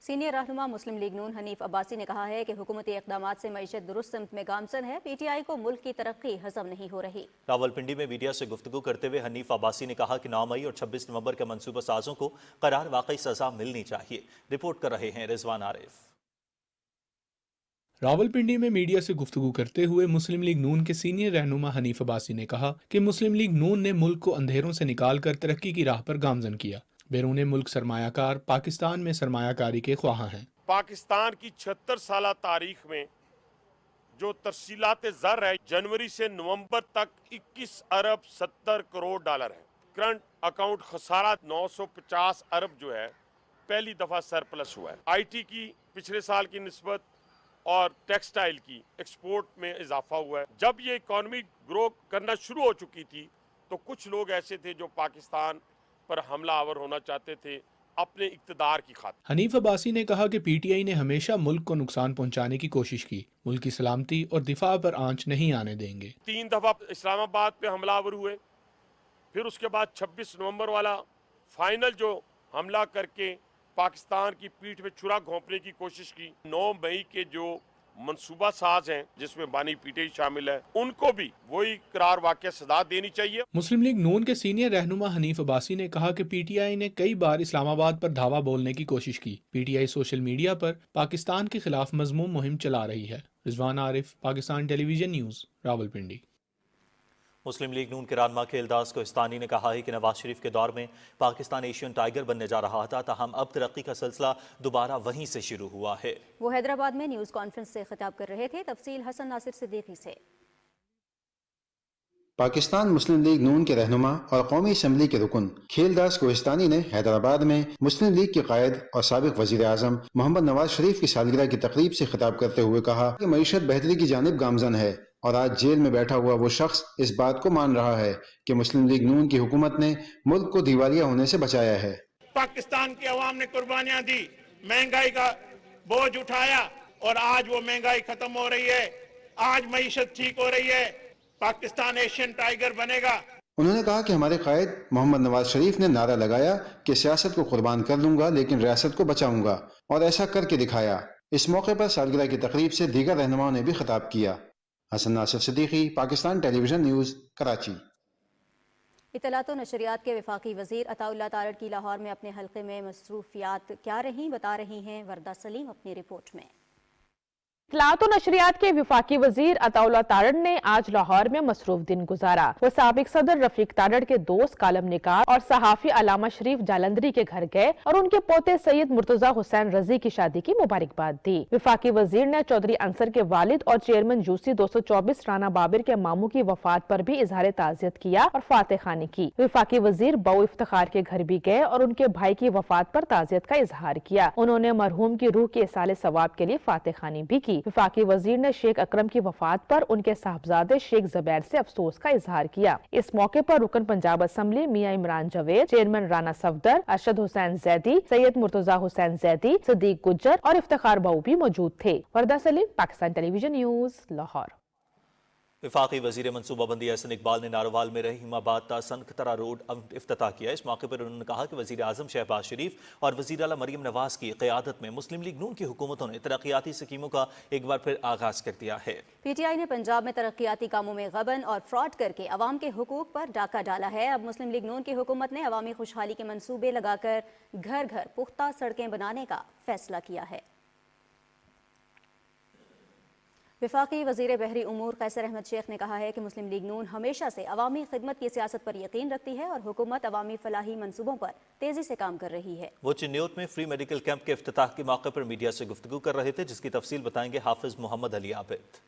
Senior रहनुमा मुस्लिम लीग नून हनीफ अब्बासी ने कहा है कि हुकूमती इक़दामात से मईशत दुरुस्त सिमत में गामजन है। PTI को मुल्क की तरक्की हजम नहीं हो रही। रावलपिंडी में मीडिया से गुफ्तगू करते हुए हनीफ अब्बासी ने कहा कि 9 मई और 26 नवंबर के मनसूबा साजों को करार वाकई सजा मिलनी चाहिए। रिपोर्ट कर रहे हैं रिजवान आरिफ। रावलपिंडी में मीडिया से गुफ्तगू करते हुए मुस्लिम लीग नून के सीनियर रहनुमा हनीफ अब्बासी ने कहा कि मुस्लिम लीग नून ने मुल्क को अंधेरों से निकालकर तरक्की की राह पर गामजन किया। बैरून मुल्क सरमायाकार पाकिस्तान में सरमायाकारी के ख्वाह हैं। पाकिस्तान की 76 साल तारीख में जो तरसीलात ज़र है, जनवरी से नवंबर तक 21 अरब 70 करोड़ डॉलर है। करंट अकाउंट खसारा 950 अरब जो है पहली दफा सरप्लस हुआ है। IT की पिछले साल की निस्बत और टेक्सटाइल की एक्सपोर्ट में इजाफा हुआ है। जब ये इकॉनमी ग्रो करना शुरू हो चुकी थी तो कुछ लोग ऐसे थे जो पाकिस्तान पर हमला आवर होना चाहते थे अपने इक़्तिदार की खातिर। हनीफ अब्बासी ने कहा कि PTI ने हमेशा मुल्क को नुकसान पहुंचाने की कोशिश की। मुल्क की सलामती और दिफा पर आंच नहीं आने देंगे। 3 दफा इस्लामाबाद पे हमलावर हुए, फिर उसके बाद 26 नवंबर वाला फाइनल जो हमला करके पाकिस्तान की पीठ में छुरा घोंपने की कोशिश की। 9 मई के जो मंसूबा साज हैं जिसमें बानी पीटीआई शामिल है, उनको भी वही करार वाक़या सजा देनी चाहिए। मुस्लिम लीग नून के सीनियर रहनुमा हनीफ अब्बासी ने कहा कि पीटीआई ने कई बार इस्लामाबाद पर धावा बोलने की कोशिश की। पीटीआई सोशल मीडिया पर पाकिस्तान के खिलाफ मजमूम मुहिम चला रही है। Rizwan Arif, Pakistan television news, Rawalpindi. मुस्लिम लीग नून के रहनुमा खेलदास कोहिस्तानी ने कहा है कि नवाज शरीफ के दौर में पाकिस्तान एशियन टाइगर बनने जा रहा था, ताहम अब तरक्की का सिलसिला दोबारा वहीं से शुरू हुआ है। वो हैदराबाद में न्यूज़ कॉन्फ्रेंस से खिताब कर रहे थे। तफसील हसन नासिर सिद्दीकी से। पाकिस्तान मुस्लिम लीग नून के रहनुमा और कौमी असम्बली के रुकन खेलदास कोहिस्तानी ने हैदराबाद में मुस्लिम लीग के कायद और साबिक वजीर आजम मोहम्मद नवाज शरीफ की सालगिरह की तकरीब से खिताब करते हुए कहा कि मईशत बेहतरी की जानिब गामजन है और आज जेल में बैठा हुआ वो शख्स इस बात को मान रहा है कि मुस्लिम लीग नून की हुकूमत ने मुल्क को दिवालिया होने से बचाया है। पाकिस्तान की अवाम ने कुर्बानियां दी, महंगाई का बोझ उठाया और आज वो महंगाई खत्म हो रही है, आज मईशत ठीक हो रही है, पाकिस्तान एशियन टाइगर बनेगा। उन्होंने कहा कि हमारे कायद मोहम्मद नवाज शरीफ ने नारा लगाया कि सियासत को कुर्बान कर लूंगा लेकिन रियासत को बचाऊंगा, और ऐसा करके दिखाया। इस मौके पर सालगिरह की तकरीब से दीगर रहनुमाओं ने भी खिताब किया। Hasan Nasir Siddiqui, Pakistan television news, Karachi. इत्तलात और नशरियात के वफाकी वजीर अताउल्लाह तारड़ की लाहौर में अपने हल्के में मसरूफियात क्या रहीं, बता रही हैं वर्दा सलीम अपनी रिपोर्ट में। इत्तलात और नशरियात के वफाकी वजीर अताउल्लाह तारड़ ने आज लाहौर में मसरूफ दिन गुजारा। वो साबिक सदर रफीक तारड़ के दोस्त कालम निगार और सहाफी अलामा शरीफ जालंधरी के घर गए और उनके पोते सैयद मुर्तजा हुसैन रजी की शादी की मुबारकबाद दी। वफाकी वजीर ने चौधरी अंसर के वालिद और चेयरमैन जूसी 224 राना बाबिर के मामू की वफात पर भी इजहार ताज़ियत किया और फातह खानी की। वफाकी वजीर बऊ इफ्तिखार के घर भी गए और उनके भाई की वफात पर ताज़ियत का इजहार किया। उन्होंने मरहूम की रूह के इसाले सवाब के लिए फातह खानी भी की। वफाकी वजीर ने शेख अकरम की वफात पर उनके साहबजादे शेख ज़ुबैर से अफसोस का इजहार किया। इस मौके पर रुकन पंजाब असम्बली मियां इमरान जवेद, चेयरमैन राना सफदर, अरशद हुसैन जैदी, सैयद मुर्तजा हुसैन जैदी, सदीक गुज्जर और इफ्तिखार बऊ भी मौजूद थे। वर्दा सलीम, पाकिस्तान टेलीविजन न्यूज़, लाहौर। वफाकी वजीर मनसूबाबंदी एहसन इकबाल ने नारोवाल में रहीमाबाद ता सनकतरा रोड इफ्तिताह किया। इस मौके पर उन्होंने कहा कि वजीर आजम शहबाज शरीफ और वजीर आला मरियम नवाज की क़यादत में मुस्लिम लीग नून की हुकूमतों ने तरक्याती स्कीमों का एक बार फिर आगाज कर दिया है। पीटीआई ने पंजाब में तरक्याती कामों में गबन और फ्रॉड करके अवाम के हुकूक पर डाका डाला है। अब मुस्लिम लीग नून की हुकूमत ने अवामी खुशहाली के मंसूबे लगाकर घर घर पुख्ता सड़कें बनाने का फैसला किया है। वफाकी वज़ीर बहरी उमूर कैसर अहमद शेख ने कहा है कि मुस्लिम लीग नून हमेशा से अवामी खिदमत की सियासत पर यकीन रखती है और हुकूमत अवामी फलाही मंसूबों पर तेजी से काम कर रही है। वो चिन्योत में फ्री मेडिकल कैंप के इफ्तिताह के मौके पर मीडिया से गुफ्तगू कर रहे थे, जिसकी तफसील बताएंगे हाफिज मोहम्मद अली आबिद।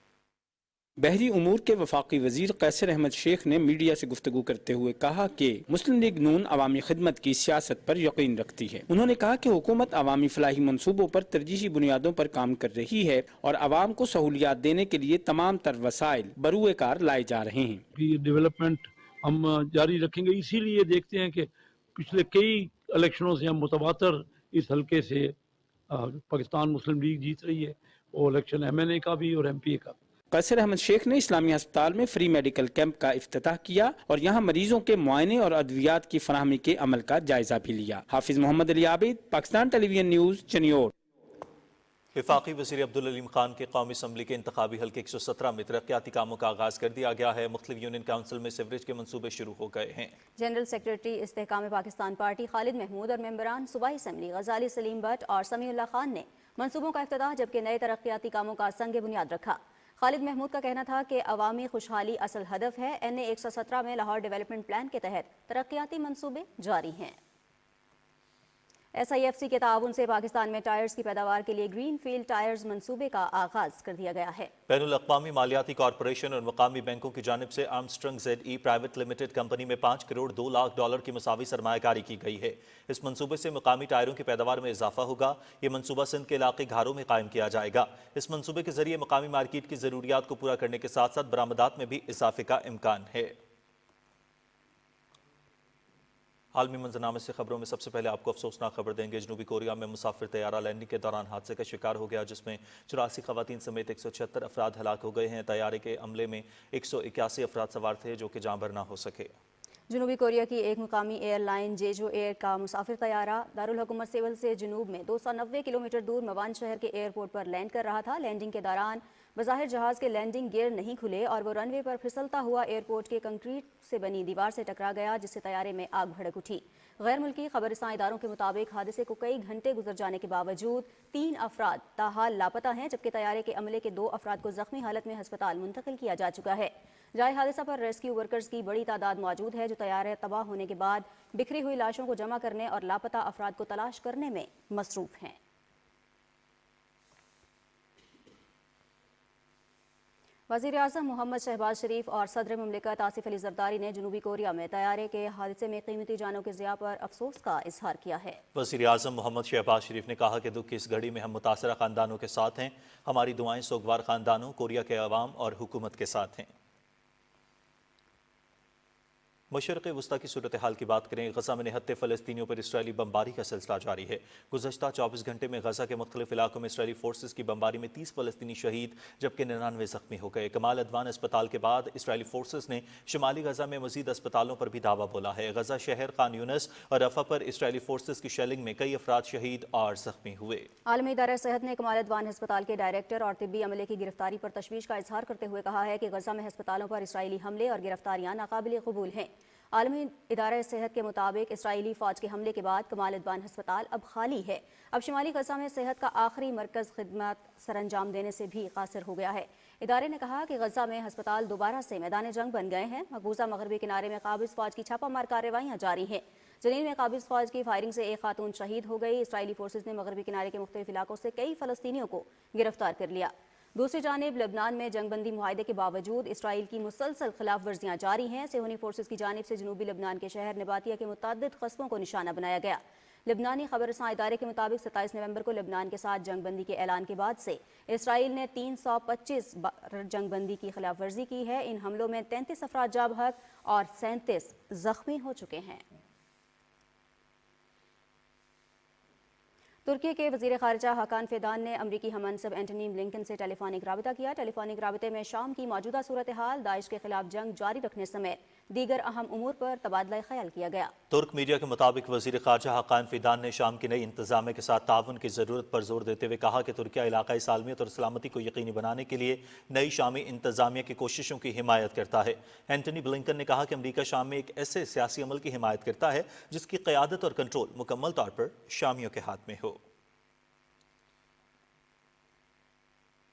बहरी उमूर के वफाकी वजीर कैसर अहमद शेख ने मीडिया से गुफ्तगू करते हुए कहा कि मुस्लिम लीग नून अवामी खिदमत की सियासत पर यकीन रखती है। उन्होंने कहा कि हुकूमत अवामी फलाही मनसूबों पर तरजीही बुनियादों पर काम कर रही है और अवाम को सहूलियात देने के लिए तमाम तर वसाइल बरूए कार लाए जा रहे हैं। डेवलपमेंट हम जारी रखेंगे, इसीलिए देखते हैं कि पिछले कई इलेक्शनों से हम मुतवातर इस हल्के से पाकिस्तान मुस्लिम लीग जीत रही है, वो इलेक्शन MNA का भी और MPA का भी। कैसर अहमद शेख ने इस्लामी अस्पताल में फ्री मेडिकल कैंप का इफ्तिताह किया और यहाँ मरीजों के मुआयने और अद्वियात की फराहमी के अमल का जायजा भी लिया। हाफिज मोहम्मद अली आबिद, पाकिस्तान टेलीविजन न्यूज़, चनियोर। वफाकी वज़ीर अब्दुल अलीम खान के कौमी असम्बली के इंतखाबी हल्के 117 में तरक्याती कामों का आगाज कर दिया गया है। मुख्तलिफ यूनियन काउंसिल में सीवरेज के मंसूबे शुरू हो गए हैं। General secretary Istehkam Pakistan party Khalid Mahmood और मेंबरान सूबाई असम्बली गजाली सलीम भट्ट और समीउल्लाह खान ने मंसूबों का इफ्तिताह जबकि नए तरक्याती कामों का संग बुनियाद रखा। खालिद महमूद का कहना था कि अवामी खुशहाली असल हदफ है। NA 117 में लाहौर डेवलपमेंट प्लान के तहत तरक्याती मंसूबे जारी हैं। SIFC के ताउन से पाकिस्तान में टायर्स की पैदावार के लिए ग्रीन फील्ड टायर्स मंसूबे का आगाज कर दिया गया है। बैनुल अक़वामी मालियाती कॉरपोरेशन और मकामी बैंकों की जानिब से आर्मस्ट्रंग ZE प्राइवेट लिमिटेड कंपनी में $5 करोड़ 2 लाख डॉलर की मुसावी सरमायाकारी की गई है। इस मंसूबे से मकामी टायरों की पैदावार में इजाफा होगा। ये मंसूबा सिंध के इलाके घारों में कायम किया जाएगा। इस मंसूबे के जरिए मकामी मार्केट की जरूरियात को पूरा करने के साथ साथ बरामदात में भी इजाफे का इम्कान है। आलमी मंजरनामे से खबरों में सबसे पहले आपको अफसोसनाक खबर देंगे। जनूबी कोरिया में मुसाफिर तैयारा लैंडिंग के दौरान हादसे का शिकार हो गया, जिसमें 84 खवातीन समेत 176 अफराद हलाक हो गए हैं। तैयारे के अमले में 181 अफराद सवार थे जो कि जाँ भर ना हो सके। जनूबी कोरिया की एक मुकामी एयरलाइन जेजो एयर का मुसाफिर तैयारा दारुल हुकूमत सेवल से जनूब में 290 किलोमीटर दूर मवान शहर के एयरपोर्ट पर लैंड कर रहा था। लैंडिंग के दौरान बज़ाहिर जहाज़ के लैंडिंग गियर नहीं खुले और वो रनवे पर फिसलता हुआ एयरपोर्ट के कंक्रीट से बनी दीवार से टकरा गया, जिससे तैयारे में आग भड़क उठी। गैर मुल्की खबरसां इदारों के मुताबिक हादसे को कई घंटे गुजर जाने के बावजूद 3 अफराद ताहाल लापता हैं, जबकि तैयारे के अमले के 2 अफराद को जख्मी हालत में अस्पताल मुंतकिल किया जा चुका है। जाए हादसा पर रेस्क्यू वर्कर्स की बड़ी तादाद मौजूद है, जो तैयारे तबाह होने के बाद बिखरी हुई लाशों को जमा करने और लापता अफराद को तलाश करने में मसरूफ हैं। वज़ीर-ए-आज़म मोहम्मद शहबाज शरीफ और सदर मुमलिकत आसिफ अली ज़रदारी ने जनूबी कोरिया में तैयारे के हादसे में कीमती जानों के ज़िया पर अफसोस का इजहार किया है। वज़ीर-ए-आज़म मोहम्मद शहबाज शरीफ ने कहा कि दुख की इस घड़ी में हम मुतासरा ख़ानदानों के साथ हैं। हमारी दुआएं सोगवार ख़ानदानों, कोरिया के अवाम और हुकूमत के साथ हैं। मशरक़ वस्ता की सूरत हाल की बात करें। गज़ा में निहत्ते फ़लस्तीनियों पर इसराइली बमबारी का सिलसिला जारी है। गुज़श्ता 24 घंटे में गज़ा के मुख्तलिफ इलाकों में इसराइली फोर्सेस की बमबारी में 30 फ़लस्तीनी शहीद जबकि 99 ज़ख्मी हो गए। कमाल अदवान अस्पताल के बाद इसराइली फोर्सेस ने शुमाली गज़ा में मज़ीद अस्पतालों पर भी दावा बोला है। गज़ा शहर, खान यूनिस और रफ़ा पर इसराइली फोर्सेस की शेलिंग में कई अफराद शहीद और ज़ख्मी हुए। आलमी इदारा सेहत ने कमाल अदवान अस्पताल के डायरेक्टर और तिब्बी अमले की गिरफ्तारी पर तशवीश का इजहार करते हुए कहा है कि गज़ा में अस्पतालों पर इसराइली हमले और गिरफ्तारियां नाकाबिल कबूल हैं। आलमी इदारा सेहत के मुताबिक इसराइली फ़ौज के हमले के बाद कमाल अदवान अस्पताल अब खाली है। अब शुमाली गज़ा में सेहत का आखिरी मरकज़ खिदमत सरअंजाम देने से भी कासिर हो गया है। इदारे ने कहा कि गज़ा में अस्पताल दोबारा से मैदान जंग बन गए हैं। मकबूजा मगरबी किनारे में काबिज़ फ़ौज की छापामार कार्रवाइयाँ जारी हैं। जनीन में काबिज़ फ़ौज की फायरिंग से एक खातून शहीद हो गई। इसराइली फोर्सेज ने मगरबी किनारे के मुख्तलिफ इलाकों से कई फ़लस्तीनियों को गिरफ्तार कर लिया। दूसरी जानिब लेबनान में जंगबंदी मुआहदे के बावजूद इसराइल की मुसलसल खिलाफ वर्जियाँ जारी हैं। सेहूनी फोर्सेस की जानिब से जनूबी लेबनान के शहर नबातिया के मुतअद्दिद कस्बों को निशाना बनाया गया। लेबनानी खबरसां इदारे के मुताबिक 27 नवंबर को लेबनान के साथ जंगबंदी के ऐलान के बाद से इसराइल ने 325 जंगबंदी की खिलाफ वर्जी की है। इन हमलों में 33 अफराद जाँ बहक और 37 जख्मी हो चुके हैं। तुर्की के वज़ीर ख़ारिजा हाकान फ़िदान ने अमरीकी हमअंसब एंटनी ब्लिंकन से टेलीफोनिक राबिता किया। टेलीफोनिक राबिते में शाम की मौजूदा सूरत हाल, दाइश के खिलाफ जंग जारी रखने समेत दीगर अहम उमूर पर तबादला ख्याल किया गया। तुर्क मीडिया के मुताबिक वज़ीर ख़ारिजा हाकान फ़िदान ने शाम की नई इंतज़ामिया के साथ ताउन की ज़रूरत पर जोर देते हुए कहा कि तुर्किया इलाकाई सालमियत और सलामती को यकीनी बनाने के लिए नई शामी इंतज़ामिया की कोशिशों की हिमायत करता है। एंटनी ब्लिंकन ने कहा कि अमरीका शाम में एक ऐसे सियासी अमल की हिमायत करता है जिसकी क़यादत और कंट्रोल मुकम्मल तौर पर शामियों के हाथ में हो।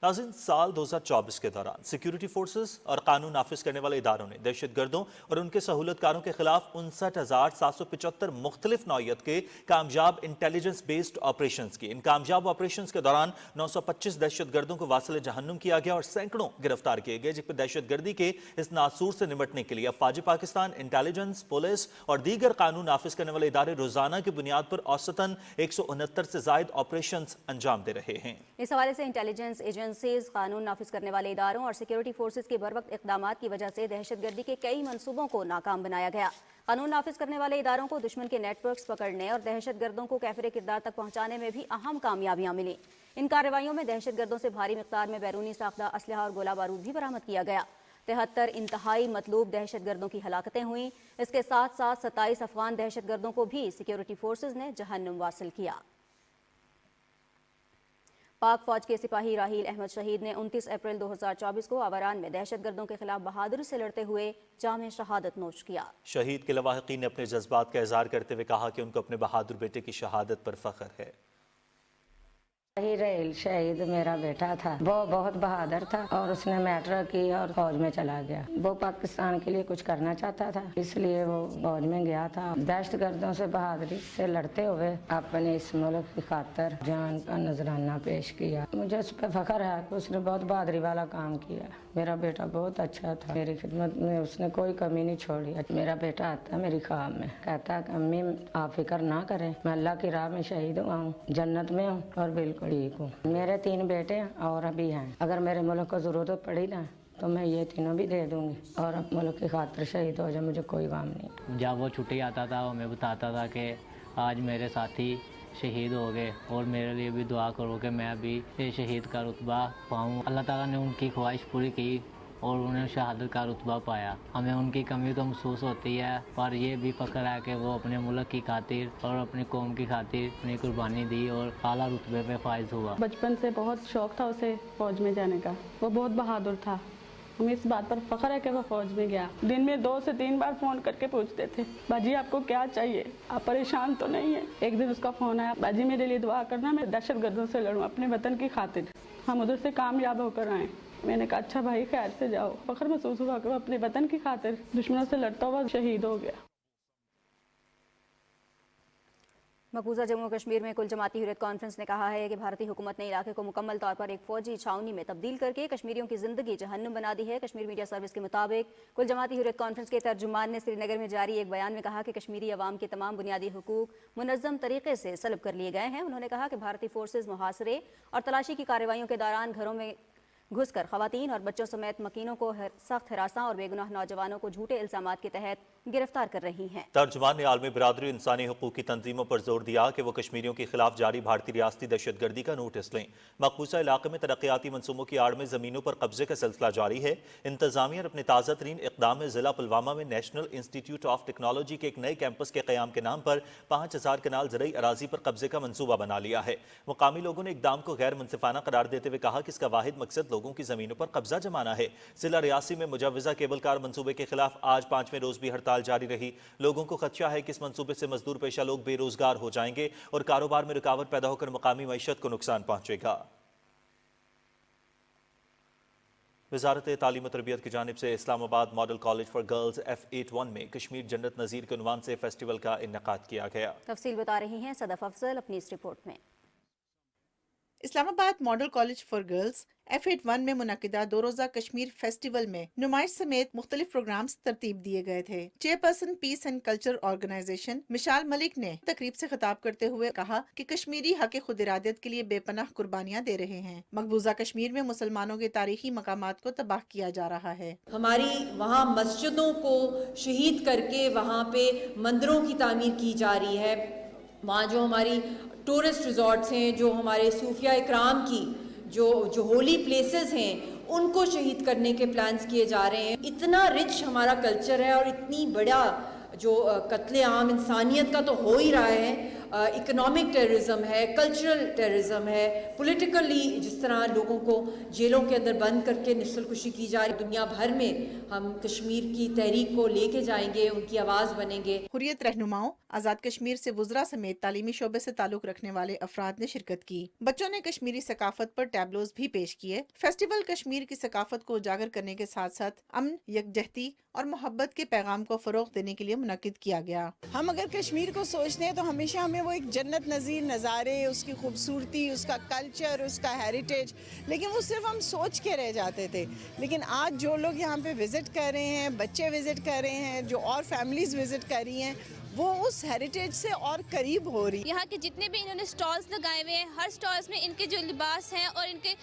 नाज़रीन, साल 2024 के दौरान सिक्योरिटी फोर्सेस और कानून नाफिज करने वाले इदारों ने दहशतगर्दों और उनके सहूलतकारों के खिलाफ 59,775 मुख्तलिफ नौयत के कामयाब इंटेलिजेंस बेस्ड ऑपरेशन की। इन कामयाब ऑपरेशन के दौरान 925 दहशतगर्दों को वासिल जहन्नुम किया गया और सैकड़ों गिरफ्तार किए गए, जिस पर दहशतगर्दी के इस नासूर से निपटने के लिए अफवाज पाकिस्तान, इंटेलिजेंस, पुलिस और दीगर कानून नाफिज करने वाले इदारे रोजाना की बुनियाद पर औसतन 169 से जायद ऑपरेशन अंजाम दे रहे हैं। इस हवाले से इंटेलिजेंस एजेंसीज, कानून नाफिज करने वाले इदारों और सिक्योरिटी फोर्सेज के बरवक्त इक़दामात की वजह से दहशतगर्दी के कई मंसूबों को नाकाम बनाया गया। कानून नाफिज करने वाले इदारों को दुश्मन के नेटवर्क्स पकड़ने और दहशतगर्दों को कैफरे किरदार तक पहुंचाने में भी अहम कामयाबियां मिली। इन कार्रवाइयों में दहशतगर्दों से भारी मिक़दार में बैरूनी साख्ता असलहा और गोला बारूद भी बरामद किया गया। 73 इंतहाई मतलूब दहशतगर्दों की हलाकतें हुई। इसके साथ साथ 27 अफगान दहशतगर्दों को भी सिक्योरिटी फोर्सेज ने जहन्नुम वासिल किया। पाक फौज के सिपाही राहील अहमद शहीद ने 29 अप्रैल 2024 को अवरान में दहशतगर्दों के खिलाफ बहादुरी से लड़ते हुए जाम शहादत नोश किया। शहीद के लवाहिकीन ने अपने जज्बात का इजहार करते हुए कहा कि उनको अपने बहादुर बेटे की शहादत पर फख्र है। राहील शहीद मेरा बेटा था, वो बहुत बहादुर था और उसने मैट्रिक की और फौज में चला गया। वो पाकिस्तान के लिए कुछ करना चाहता था, इसलिए वो फौज में गया था। दहशतगर्दों से बहादुरी से लड़ते हुए अपने इस मुल्क की खातिर जान का नजराना पेश किया। मुझे उस पर फख्र है कि उसने बहुत बहादुरी वाला काम किया। मेरा बेटा बहुत अच्छा था, मेरी खिदमत में उसने कोई कमी नहीं छोड़ी। मेरा बेटा आता मेरी ख्वाब में, कहता कि अम्मी आप फिक्र ना करें, मैं अल्लाह की राह में शहीद हुआ हूँ, जन्नत में हूँ और बिल्कुल ठीक हूँ। मेरे 3 बेटे और अभी हैं, अगर मेरे मुल्क को जरूरत पड़ी ना तो मैं ये तीनों भी दे दूंगी और मुल्क की खातिर शहीद हो जाए, मुझे कोई गम नहीं। जब वो छुट्टी आता था वो मैं बताता था कि आज मेरे साथी शहीद हो गए और मेरे लिए भी दुआ करो कि मैं भी शहीद का रुतबा पाऊँ। अल्लाह ताला ने उनकी ख्वाहिश पूरी की और उन्हें शहादत का रुतबा पाया। हमें उनकी कमी तो महसूस होती है, पर ये भी फख्र है कि वो अपने मुल्क की खातिर और अपनी कौम की खातिर अपनी कुर्बानी दी और आला रुतबे पे फाइज हुआ। बचपन से बहुत शौक था उसे फौज में जाने का, वो बहुत बहादुर था। हमें इस बात पर फख्र है कि वो फौज में गया। दिन में 2 से 3 बार फोन करके पूछते थे, बाजी आपको क्या चाहिए, आप परेशान तो नहीं है। एक दिन उसका फोन आया, बाजी मेरे लिए दुआ करना, मैं दहशतगर्दों से लड़ूं अपने वतन की खातिर, हम उधर से कामयाब होकर आए। मैंने कहा अच्छा भाई खैर से जाओ। फख्र महसूस हुआ कि वो अपने वतन की खातिर दुश्मनों से लड़ता हुआ शहीद हो गया। मकबूजा जम्मू कश्मीर में कुल जमाती हुर्रियत कॉन्फ्रेंस ने कहा है कि भारतीय हुकूमत ने इलाके को मुकम्मल तौर पर एक फौजी छावनी में तब्दील करके कश्मीरियों की जिंदगी जहन्नुम बना दी है। कश्मीर मीडिया सर्विस के मुताबिक कुल जमाती हुर्रियत कॉन्फ्रेंस के तर्जुमान ने श्रीनगर में जारी एक बयान में कहा कि कश्मीरी अवाम के तमाम बुनियादी हुकूक मुनज़्ज़म तरीके से सल्ब कर लिए गए हैं। उन्होंने कहा कि भारतीय फोर्सेज मुहासरे और तलाशी की कार्रवाइयों के दौरान घरों में घुसकर खवातीन और बच्चों समेत मकीनों को सख्त हिरासा और बेगुनाह नौजवानों को झूठे इल्जामात के तहत गिरफ्तार कर रही हैं। तर्जुमान ने आलमी बिरादरी इंसानी हुकूक की तंजीमों पर जोर दिया कि वो कश्मीरियों के खिलाफ जारी भारतीय रियासती दहशतगर्दी का नोटिस लें। मकबूजा इलाके में तरक्याती मनसूबों की आड़ में जमीनों पर कब्जे का सिलसिला जारी है। इंतजामिया ने अपने ताज़ा तरीन इकदाम में जिला पुलवामा में नेशनल इंस्टीट्यूट ऑफ टेक्नोलॉजी के एक नए कैंपस के क़याम के नाम पर 5000 कनाल ज़रई अराजी पर कब्जे का मनसूबा बना लिया है। मुकामी लोगों ने इकदाम को गैर मुनसिफाना करार देते हुए कहा कि इसका वाहिद मकसद लोगों की जमीनों पर कब्जा जमाना है। जिला रियासी में मुजव्वज़ा केबल कार मनसूबे के खिलाफ आज 5वें रोज भी हड़ताल जारी रही। लोगों को खदशा है कि इस मंसूबे से मजदूर पेशा लोग बेरोजगार हो जाएंगे और कारोबार में रुकावट पैदा होकर मकामी मईशत को नुकसान पहुंचेगा। वजारत तालीम और तरबियत की जानिब से Islamabad model college for girls F81 में कश्मीर जन्नत नज़ीर के उन्वान से फेस्टिवल का इन्नेकाद किया गया। तफसील बता रही हैं सदफ अफजल अपनी इस रिपोर्ट में। Islamabad model college for girls F81 में मुनक़िदा 2 रोज़ा कश्मीर फेस्टिवल में नुमाइश समेत मुख्तलिफ प्रोग्राम्स तरतीब दिए गए थे। Chairperson peace and culture organization Mishal Malik ने तकरीब से खिताब करते हुए कहा कि कश्मीरी हक खुद इरादत के लिए बेपनाह कुर्बानियाँ दे रहे हैं। मकबूजा कश्मीर में मुसलमानों के तारीखी मकामात को तबाह किया जा रहा है। हमारी वहाँ मस्जिदों को शहीद करके वहाँ पे मंदिरों की तामीर की जा रही है। वहाँ जो हमारी टूरिस्ट रिजॉर्ट्स हैं, जो हमारे सूफिया इकराम की जो होली प्लेसेस हैं, उनको शहीद करने के प्लान्स किए जा रहे हैं। इतना रिच हमारा कल्चर है और इतनी बड़ा जो कत्ले आम इंसानियत का तो हो ही रहा है। इकोनॉमिक टेररिज्म है, कल्चरल टेररिज्म है, पॉलिटिकली जिस तरह लोगों को जेलों के अंदर बंद करके नस्लकुशी की जा रही। दुनिया भर में हम कश्मीर की तहरीक को लेके जाएंगे, उनकी आवाज़ बनेंगे। हुर्रियत रहनुमाओं, आज़ाद कश्मीर से वुज़रा समेत तालीमी शोबे से ताल्लुक़ रखने वाले अफराद ने शिरकत की। बच्चों ने कश्मीरी सकाफत पर टैबलोज भी पेश किए। फेस्टिवल कश्मीर की सकाफत को उजागर करने के साथ साथ अमन, यकजहती और मोहब्बत के पैगाम को फ़रोग़ देने के लिए मुनक़िद किया गया। हम अगर कश्मीर को सोचते हैं तो हमेशा हमें वो एक जन्नत नज़ीर नज़ारे, उसकी खूबसूरती, उसका कल्चर, उसका हेरिटेज, लेकिन वो सिर्फ हम सोच के रह जाते थे। लेकिन आज जो लोग यहाँ पे विज़िट कर रहे हैं, बच्चे विज़िट कर रहे हैं, जो और फैमिलीज़ विज़िट कर रही हैं, वो उस हेरिटेज से और करीब हो रही है। यहाँ के जितने भी इन्होंने स्टॉल्स लगाए हुए हैं, हर स्टॉल्स में इनके जो लिबास हैं और इनके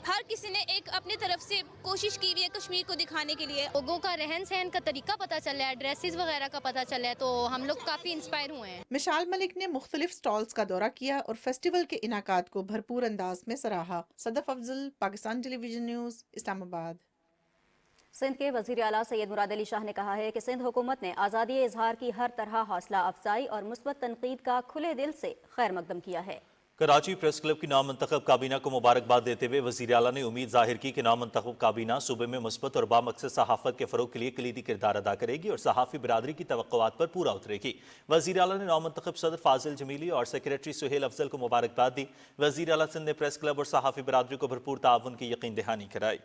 हर किसी ने एक अपनी तरफ से कोशिश की हुई है कश्मीर को दिखाने के लिए। लोगों का रहन सहन का तरीका पता चला है, ड्रेसेस वगैरह का पता चला है, तो हम लोग काफ़ी इंस्पायर हुए हैं। मिशाल मलिक ने मुख्तलिफ स्टॉल्स का दौरा किया और फेस्टिवल के इनाकात को भरपूर अंदाज में सराहा। Sadaf Afzal, Pakistan television news, Islamabad. सिंध के वज़ीर आला सैयद मुराद अली शाह ने कहा है कि सिंध हुकूमत ने आज़ादी इजहार की हर तरह हौसला अफजाई और मुस्बत तनकीद का खुले दिल से खैर मकदम किया है। कराची प्रेस क्लब की नामंतखब काबीना को मुबारकबाद देते हुए वज़ीर आला ने उम्मीद जाहिर की कि नामंतखब काबीना सूबे में मुस्बत और बामकसद सहाफ़त के फ़रोग़ के लिए कलीदी किरदार अदा करेगी और सहाफ़ी बिरादरी की तवक्कुआत पर पूरा उतरेगी। वज़ीर आला ने नामंतखब सदर फाजिल जमीली और सेक्रेटरी सुहेल अफजल को मुबारकबाद दी। वज़ीर आला सिंध ने प्रेस क्लब और सहाफ़ी बिरादरी को भरपूर ताउन की यकीन दहानी कराई।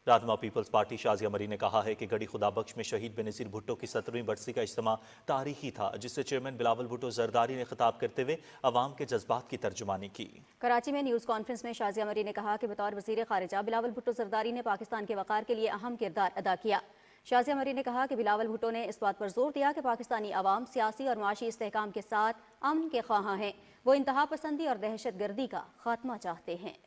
रहनुमा पीपल्स पार्टी शाजिया मरी ने कहा है कि गढ़ी खुदाबख्श में शहीद बेनज़ीर भुट्टो की 17वीं बरसी का इज्तिमा तारीखी था, जिससे चेयरमैन बिलावल भुट्टो जरदारी ने खिताब करते हुए अवाम के जज्बात की तर्जुमानी की। कराची में न्यूज़ कॉन्फ्रेंस में शाजिया मरी ने कहा कि बतौर वज़ीर ख़ारिजा बिलावल भुट्टो जरदारी ने पाकिस्तान के वक़ार के लिए अहम किरदार अदा किया। शाजिया मरी ने कहा कि बिलावल भुट्टो ने इस बात पर जोर दिया कि पाकिस्तानी अवाम सियासी और माशी इस्तेहकाम के साथ अमन के ख्वाहां हैं। वो इंतहा पसंदी और दहशत गर्दी का खात्मा चाहते हैं।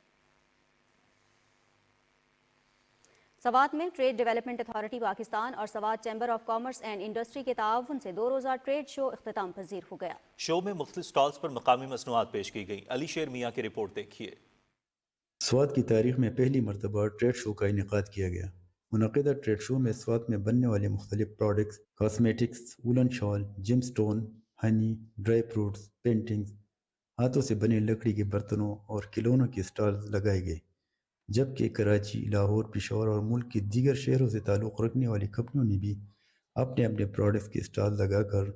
सवात में ट्रेड डेवलपमेंट अथॉरिटी पाकिस्तान और Swat chamber of commerce and industry के ताउन से 2 रोज़ा ट्रेड शो इख्तिताम पजीर हो गया। शो में मुख्तलिफ स्टॉल्स पर मकामी मसनूआत पेश की गई। अली शेर मियाँ की रिपोर्ट देखिए। سوات کی تاریخ میں پہلی مرتبہ ٹریڈ شو کا انعقاد کیا گیا۔ منعقدہ ٹریڈ شو میں سوات میں بننے والے مختلف پروڈکٹس، کاسمیٹکس، وولن شال، gemstone, honey, dry fruits, paintings, ہاتھوں سے بنے لکڑی کے برتنوں اور کھلونوں کے سٹالز لگائے گئے، جبکہ کراچی، لاہور، پشاور اور ملک کے دیگر شہروں سے تعلق رکھنے والی کمپنیوں نے بھی اپنے اپنے پروڈکٹس کے سٹال لگا کر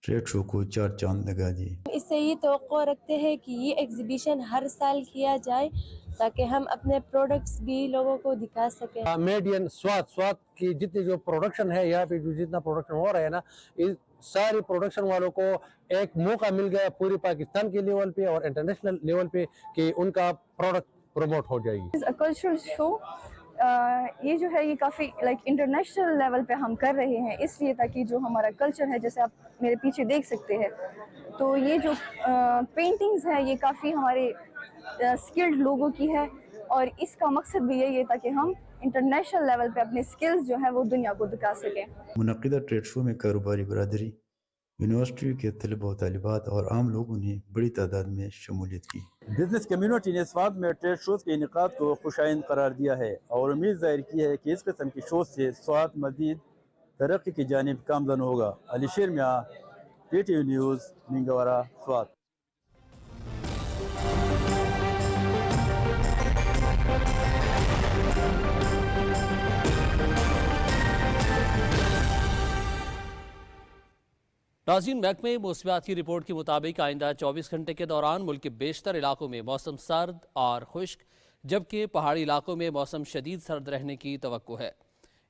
ٹریڈ شو کو چار چاند لگا دیے۔ اس سے یہ توقع رکھتے ہیں کہ یہ ایگزیبیشن ہر سال کیا جائے تاکہ ہم اپنے پروڈکٹس بھی لوگوں کو دکھا سکیں۔ میڈ ان سوات کی جتنی جو پروڈکشن ہے یہاں پہ جو جتنا پروڈکشن ہو رہا ہے نا، اس سارے پروڈکشن والوں کو ایک موقع مل گیا پوری پاکستان کے لیول پہ اور انٹرنیشنل لیول پہ کہ ان کا پروڈکٹ پروموٹ ہو جائے گی۔ کلچرل شو یہ جو ہے یہ کافی انٹرنیشنل لیول پہ ہم کر رہے ہیں، اس لیے تاکہ جو ہمارا کلچر ہے، جیسے آپ میرے پیچھے دیکھ سکتے ہیں، تو یہ جو پینٹنگز ہے یہ کافی ہمارے اسکلڈ لوگوں کی ہے، اور اس کا مقصد بھی یہی ہے تاکہ ہم انٹرنیشنل لیول پہ اپنے سکلز جو ہیں وہ دنیا کو دکھا سکیں۔ منعقدہ ٹریڈ شو میں کاروباری برادری، یونیورسٹی کے طلباء و طالبات اور عام لوگوں نے بڑی تعداد میں شمولیت کی۔ بزنس کمیونٹی نے سوات میں ٹریڈ شوز کے انعقاد کو خوش آئند قرار دیا ہے اور امید ظاہر کی ہے کہ اس قسم کی شوز سے سوات مزید ترقی کی جانب گامزن ہوگا۔ Ali Sher Mian, P T V news, Mingora, Swat. ناظرین، محکمہ موسمیات کی رپورٹ کے مطابق آئندہ 24 گھنٹے کے دوران ملک کے بیشتر علاقوں میں موسم سرد اور خشک، جبکہ پہاڑی علاقوں میں موسم شدید سرد رہنے کی توقع ہے۔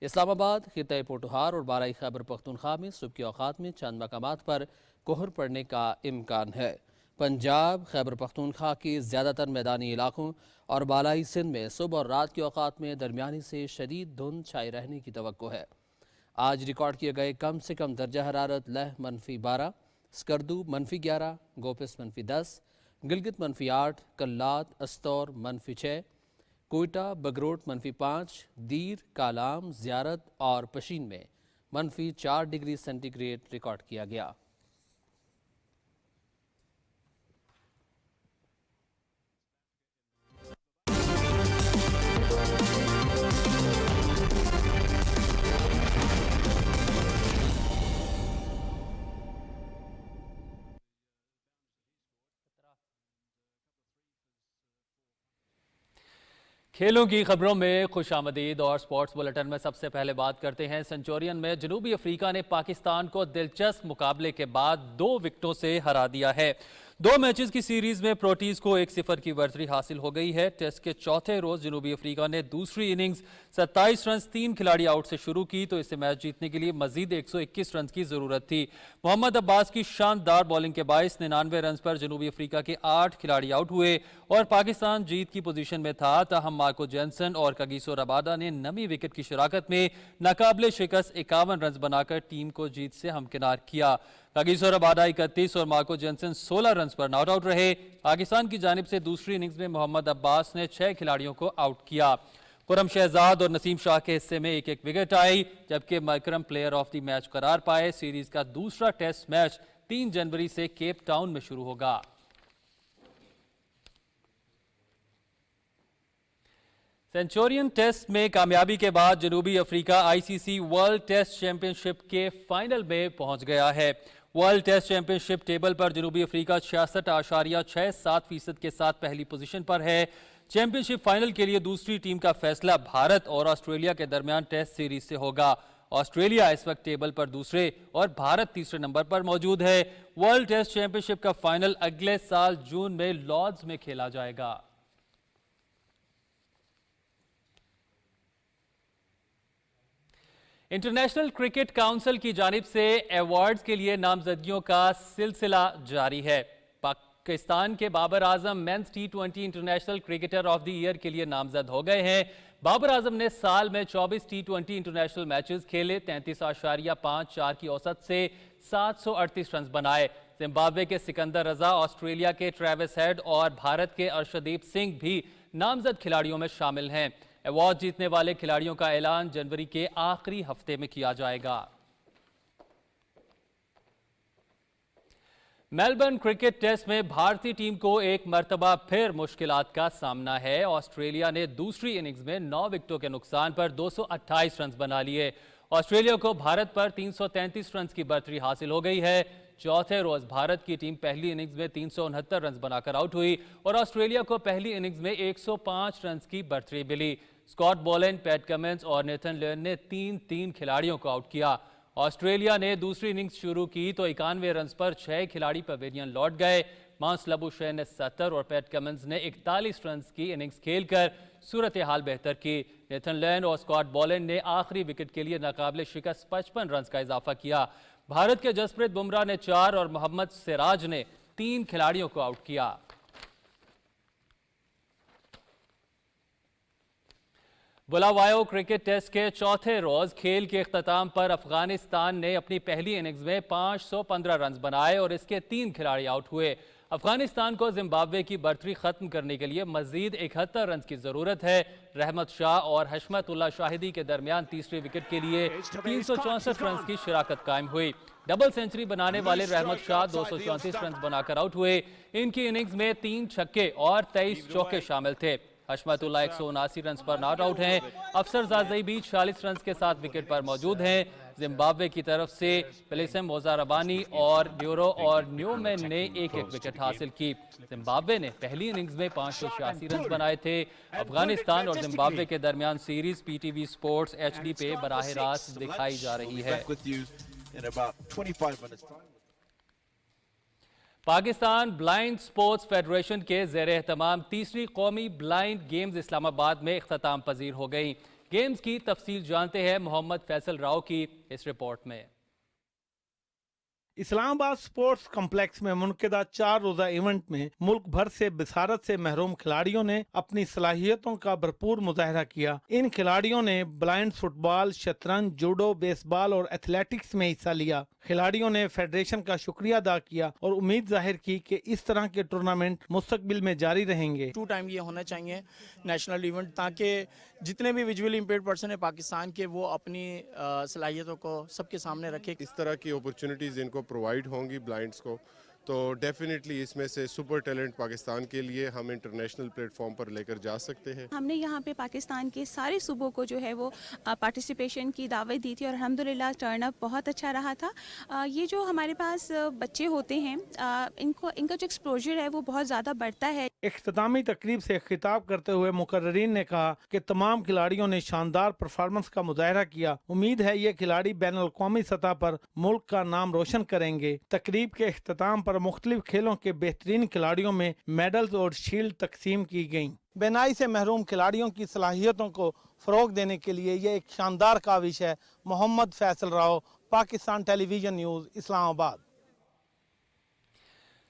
اسلام آباد، خطہ پوٹھوہار اور بالائی خیبر پختونخوا میں صبح کے اوقات میں چند مقامات پر کہر پڑنے کا امکان ہے۔ پنجاب، خیبر پختونخوا کے زیادہ تر میدانی علاقوں اور بالائی سندھ میں صبح اور رات کے اوقات میں درمیانی سے شدید دھند چھائے رہنے کی توقع ہے۔ آج ریکارڈ کیے گئے کم سے کم درجہ حرارت لہ -12، سکردو -11، گوپس -10، گلگت -8، کلات، استور -6، کوئٹہ، بگروٹ -5، دیر، کالام، زیارت اور پشین میں -4 ڈگری سینٹی گریڈ ریکارڈ کیا گیا۔ کھیلوں کی خبروں میں خوش آمدید، اور سپورٹس بلیٹن میں سب سے پہلے بات کرتے ہیں سنچورین میں جنوبی افریقہ نے پاکستان کو دلچسپ مقابلے کے بعد 2 وکٹوں سے ہرا دیا ہے۔ 2 میچز کی سیریز میں پروٹیز کو 1-0 کی برتری حاصل ہو گئی ہے۔ ٹیسٹ کے چوتھے روز جنوبی افریقہ نے دوسری اننگز 27 رنز 3 کھلاڑی آؤٹ سے شروع کی تو اسے میچ جیتنے کے لیے مزید 121 رنز کی ضرورت تھی۔ محمد عباس کی شاندار بولنگ کے باعث 99 رنز پر جنوبی افریقہ کے 8 کھلاڑی آؤٹ ہوئے اور پاکستان جیت کی پوزیشن میں تھا، تاہم مارکو جینسن اور کگیسو ربادہ نے نمی وکٹ کی شراکت میں ناقابل شکست 51 رنز بنا کر ٹیم کو جیت سے ہمکنار کیا۔ کگیسو ربادہ 31 اور Marco Jensen 16 runs per not out رہے۔ پاکستان کی جانب سے دوسری اننگز میں محمد عباس نے 6 کھلاڑیوں کو آؤٹ کیا۔ خرم شہزاد اور نسیم شاہ کے حصے میں 1-1 وکٹ آئی، جبکہ مکرم پلیئر آف دی میچ قرار پائے۔ سیریز کا دوسرا ٹیسٹ میچ 3 جنوری سے کیپ ٹاؤن میں شروع ہوگا۔ سنچورین ٹیسٹ میں کامیابی کے بعد جنوبی افریقہ ICC ورلڈ ٹیسٹ چیمپئن شپ کے فائنل میں پہنچ گیا ہے۔ ورلڈ ٹیسٹ چیمپئن شپ ٹیبل پر جنوبی افریقہ 66.67% کے ساتھ پہلی پوزیشن پر ہے۔ چیمپئن شپ فائنل کے لیے دوسری ٹیم کا فیصلہ بھارت اور آسٹریلیا کے درمیان ٹیسٹ سیریز سے ہوگا۔ آسٹریلیا اس وقت ٹیبل پر دوسرے اور بھارت تیسرے نمبر پر موجود ہے۔ ورلڈ ٹیسٹ چیمپئن شپ کا فائنل اگلے سال جون میں لارڈز میں کھیلا جائے گا۔ انٹرنیشنل کرکٹ کاؤنسل کی جانب سے ایوارڈز کے لیے نامزدگیوں کا سلسلہ جاری ہے۔ پاکستان کے Babar Azam men's T20 international cricketer of the year کے لیے نامزد ہو گئے ہیں۔ بابر اعظم نے سال میں 24 T20 انٹرنیشنل میچز کھیلے، 33.54 کی اوسط سے 738 رنز بنائے۔ زمبابوے کے سکندر رضا، آسٹریلیا کے ٹریوس ہیڈ اور بھارت کے ارشدیپ سنگھ بھی نامزد کھلاڑیوں میں شامل ہیں۔ ایوارڈ جیتنے والے کھلاڑیوں کا اعلان جنوری کے آخری ہفتے میں کیا جائے گا۔ मेलबर्न क्रिकेट टेस्ट में भारतीय टीम को एक मर्तबा फिर मुश्किलात का सामना है। ऑस्ट्रेलिया ने दूसरी इनिंग्स में 9 विकेटों के नुकसान पर 228 रन बना लिए। ऑस्ट्रेलिया को भारत पर 333 रन की बढ़तरी हासिल हो गई है। चौथे रोज भारत की टीम पहली इनिंग्स में 369 रन बनाकर आउट हुई और ऑस्ट्रेलिया को पहली इनिंग्स में 105 रन की बढ़तरी मिली। स्कॉट बोलेंड, पैट कमिंस और नेथन लियन ने 3-3 खिलाड़ियों को आउट किया। ऑस्ट्रेलिया ने दूसरी इनिंग्स शुरू की तो 91 रन पर 6 खिलाड़ी पवेलियन लौट गए। मांस लबुशेन ने 70 और पैट कमिंस ने 41 रन की इनिंग्स खेलकर सूरत हाल बेहतर की। नेथन लियन और स्कॉट बोलेंड ने आखिरी विकेट के लिए नाकाबिले शिकस्त 55 रन का इजाफा किया। भारत के जसप्रीत बुमराह ने 4 और मोहम्मद सिराज ने 3 खिलाड़ियों को आउट किया। बुलावायो क्रिकेट टेस्ट के चौथे रोज खेल के इख्तिताम पर अफगानिस्तान ने अपनी पहली इनिंग्स में 515 रन बनाए और इसके 3 खिलाड़ी आउट हुए। अफगानिस्तान को जिम्बाब्वे की बढ़तरी खत्म करने के लिए मजीद 71 रन की जरूरत है। रहमत शाह और हशमतुल्लाह शाहिदी के दरमियान तीसरी विकेट के लिए 364 रन की शिराकत कायम हुई। डबल सेंचुरी बनाने वाले रहमत शाह 234 रन बनाकर आउट हुए। इनकी इनिंग्स में 3 छक्के और 23 चौके शामिल थे। हशमतुल्लाह 179 रन पर नॉट आउट हैं। अफसर जाज़ई भी 46 रन के साथ विकेट पर मौजूद हैं। जिम्बाब्वे की तरफ से पेलेसम मोजारबानी और ड्यूरो और न्यूमैन ने एक विकेट हासिल की। जिम्बाब्वे ने पहली इनिंग्स में 586 रन बनाए थे। अफगानिस्तान और जिम्बाब्वे के दरमियान सीरीज पीटीवी स्पोर्ट्स HD पे बराह रास्त दिखाई जा रही है। पाकिस्तान ब्लाइंड स्पोर्ट्स फेडरेशन के ज़ेर एहतमाम तीसरी कौमी ब्लाइंड गेम्स इस्लामाबाद में इख्तिताम पजीर हो गई। गेम्स की तफसील जानते हैं मोहम्मद फैसल राव की इस रिपोर्ट में। इस्लामाबाद स्पोर्ट्स कम्प्लेक्स में मुनक़िदा 4 रोज़ा इवेंट में मुल्क भर से बिसारत से महरूम खिलाड़ियों ने अपनी सलाहियतों का भरपूर मुजाहरा किया। इन खिलाड़ियों ने ब्लाइंड फुटबॉल, शतरंज, जूडो, बेसबॉल और एथलेटिक्स में हिस्सा लिया। खिलाड़ियों ने फेडरेशन का शुक्रिया अदा किया और उम्मीद जाहिर की कि इस तरह के टूर्नामेंट मुस्तकबिल में जारी रहेंगे। 2 टाइम ये होना चाहिए नेशनल इवेंट, ताकि जितने भी विजुअली इम्पेयर्ड पर्सन है पाकिस्तान के, वो अपनी सलाहियतों को सबके सामने रखे। इस तरह की अपॉर्चुनिटीज़ इनको प्रोवाइड होंगी ब्लाइंड्स को, तो डेफिनेटली इसमें से सुपर टैलेंट पाकिस्तान के लिए हम इंटरनेशनल प्लेटफॉर्म पर लेकर जा सकते हैं। हमने यहाँ पे पाकिस्तान के सारे सूबों को जो है वो पार्टिसिपेशन की दावत दी थी और अल्हम्दुलिल्लाह टर्नअप बहुत अच्छा रहा था। ये जो हमारे पास बच्चे होते हैं इनका जो एक्सपोजर है वो बहुत ज़्यादा बढ़ता है। इख्तितामी तकरीब से खिताब करते हुए मुकर्ररीन ने कहा कि तमाम खिलाड़ियों ने शानदार परफॉर्मेंस का मुजाहरा किया। उम्मीद है ये खिलाड़ी बैनुल-अक़वामी सतह पर मुल्क का नाम रोशन करेंगे। तकरीब के इख्तिताम पर मुख्तलिफ खेलों के बेहतरीन खिलाड़ियों में मेडल्स और शील्ड तकसीम की गयी। बेनाई से महरूम खिलाड़ियों की सलाहियतों को फरोग देने के लिए ये एक शानदार काविश है। Mohammad Faisal Rao, Pakistan television news, Islamabad.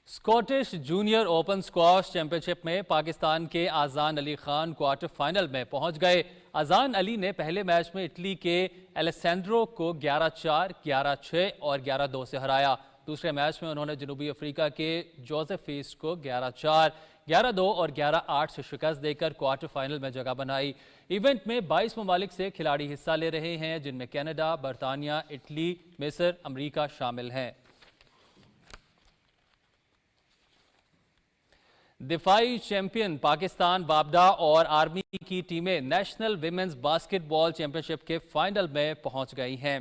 Scottish junior open squash championship में पाकिस्तान के आजान अली खान क्वार्टर फाइनल में पहुंच गए। आजान अली ने पहले मैच में इटली के एलेसेंड्रो को 11-4, 11-6 और 11-2 से हराया। दूसरे मैच में उन्होंने जनूबी अफ्रीका के जोसेफ फीस को 11-4, 11-2 और 11-8 से शिकस्त देकर क्वार्टर फाइनल में जगह बनाई। इवेंट में 22 ममालिक से खिलाड़ी हिस्सा ले रहे हैं, जिनमें कनाडा, बरतानिया, इटली, मिस्र, अमरीका शामिल हैं। दिफाई चैंपियन पाकिस्तान वापडा और आर्मी की टीमें नेशनल विमेंस बास्केटबॉल चैंपियनशिप के फाइनल में पहुंच गई हैं।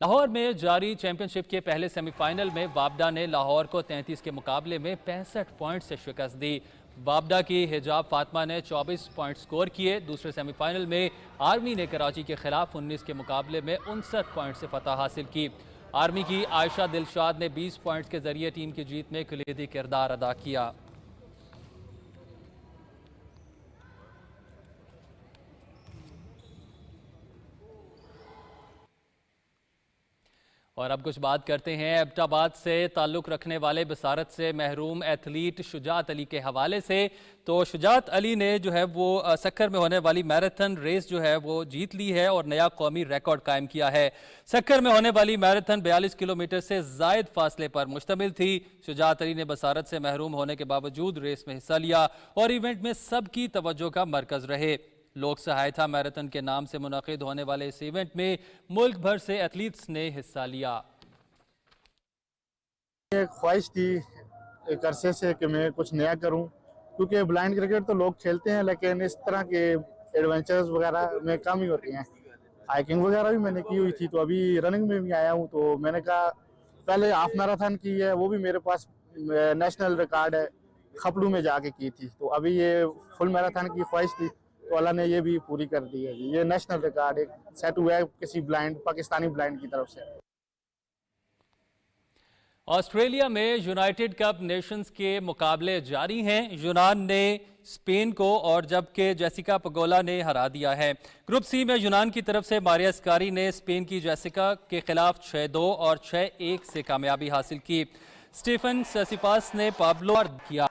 लाहौर में जारी चैंपियनशिप के पहले सेमीफाइनल में वापडा ने लाहौर को 33 के मुकाबले में 65 पॉइंट से शिकस्त दी। वापडा की हिजाब फातिमा ने 24 पॉइंट स्कोर किए। दूसरे सेमीफाइनल में आर्मी ने कराची के खिलाफ 19 के मुकाबले में 59 पॉइंट से फतह हासिल की। आर्मी की आयशा दिलशाद ने 20 पॉइंट्स के जरिए टीम की जीत में कलीदी किरदार अदा किया। और अब कुछ बात करते हैं एबटाबाद से ताल्लुक़ रखने वाले बसारत से महरूम एथलीट शुजात अली के हवाले से। तो शुजात अली ने जो है वो सक्कर में होने वाली मैराथन रेस जो है वो जीत ली है और नया कौमी रिकॉर्ड कायम किया है। सक्कर में होने वाली मैराथन 42 किलोमीटर से ज़ायद फासले पर मुश्तमिल थी। शुजात अली ने बसारत से महरूम होने के बावजूद रेस में हिस्सा लिया और इवेंट में सबकी तवज्जो का मरकज़ रहे। लोक सहायता मैराथन के नाम से मुनक़िद होने वाले इस इवेंट में मुल्क भर से एथलीट्स ने हिस्सा लिया। एक ख्वाहिश थी एक अरसे से कि मैं कुछ नया करूं, क्योंकि ब्लाइंड क्रिकेट तो लोग खेलते हैं लेकिन इस तरह के एडवेंचर्स वगैरह में कम ही होती हैं। हाइकिंग वगैरह भी मैंने की हुई थी, तो अभी रनिंग में भी आया हूं, तो मैंने कहा पहले हाफ मैराथन की है, वो भी मेरे पास नेशनल रिकॉर्ड है, खपलू में जाके की थी, तो अभी ये फुल मैराथन की ख्वाहिश थी, तो अल्लाह ने ये भी पूरी कर दी है। ये नेशनल रिकॉर्ड एक सेट हुआ है किसी ब्लाइंड पाकिस्तानी ब्लाइंड की तरफ से। ऑस्ट्रेलिया में यूनाइटेड कप नेशंस के मुकाबले जारी हैं। यूनान ने स्पेन को और जबकि जेसिका पगोला ने हरा दिया है। ग्रुप सी में यूनान की तरफ से मारिया स्कारी ने स्पेन की जेसिका के खिलाफ 6-2 और 6-1 से कामयाबी हासिल की। स्टीफन सेसिपास ने पाब्लो किया।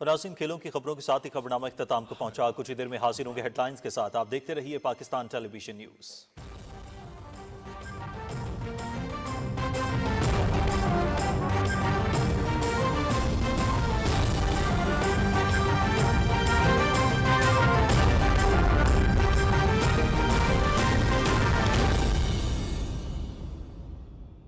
नाज़रीन, खेलों की खबरों के साथ ही खबरनामा इख्तिताम को पहुंचा। कुछ ही देर में हाजिर होंगे हेडलाइंस के साथ। आप देखते रहिए पाकिस्तान टेलीविजन न्यूज़।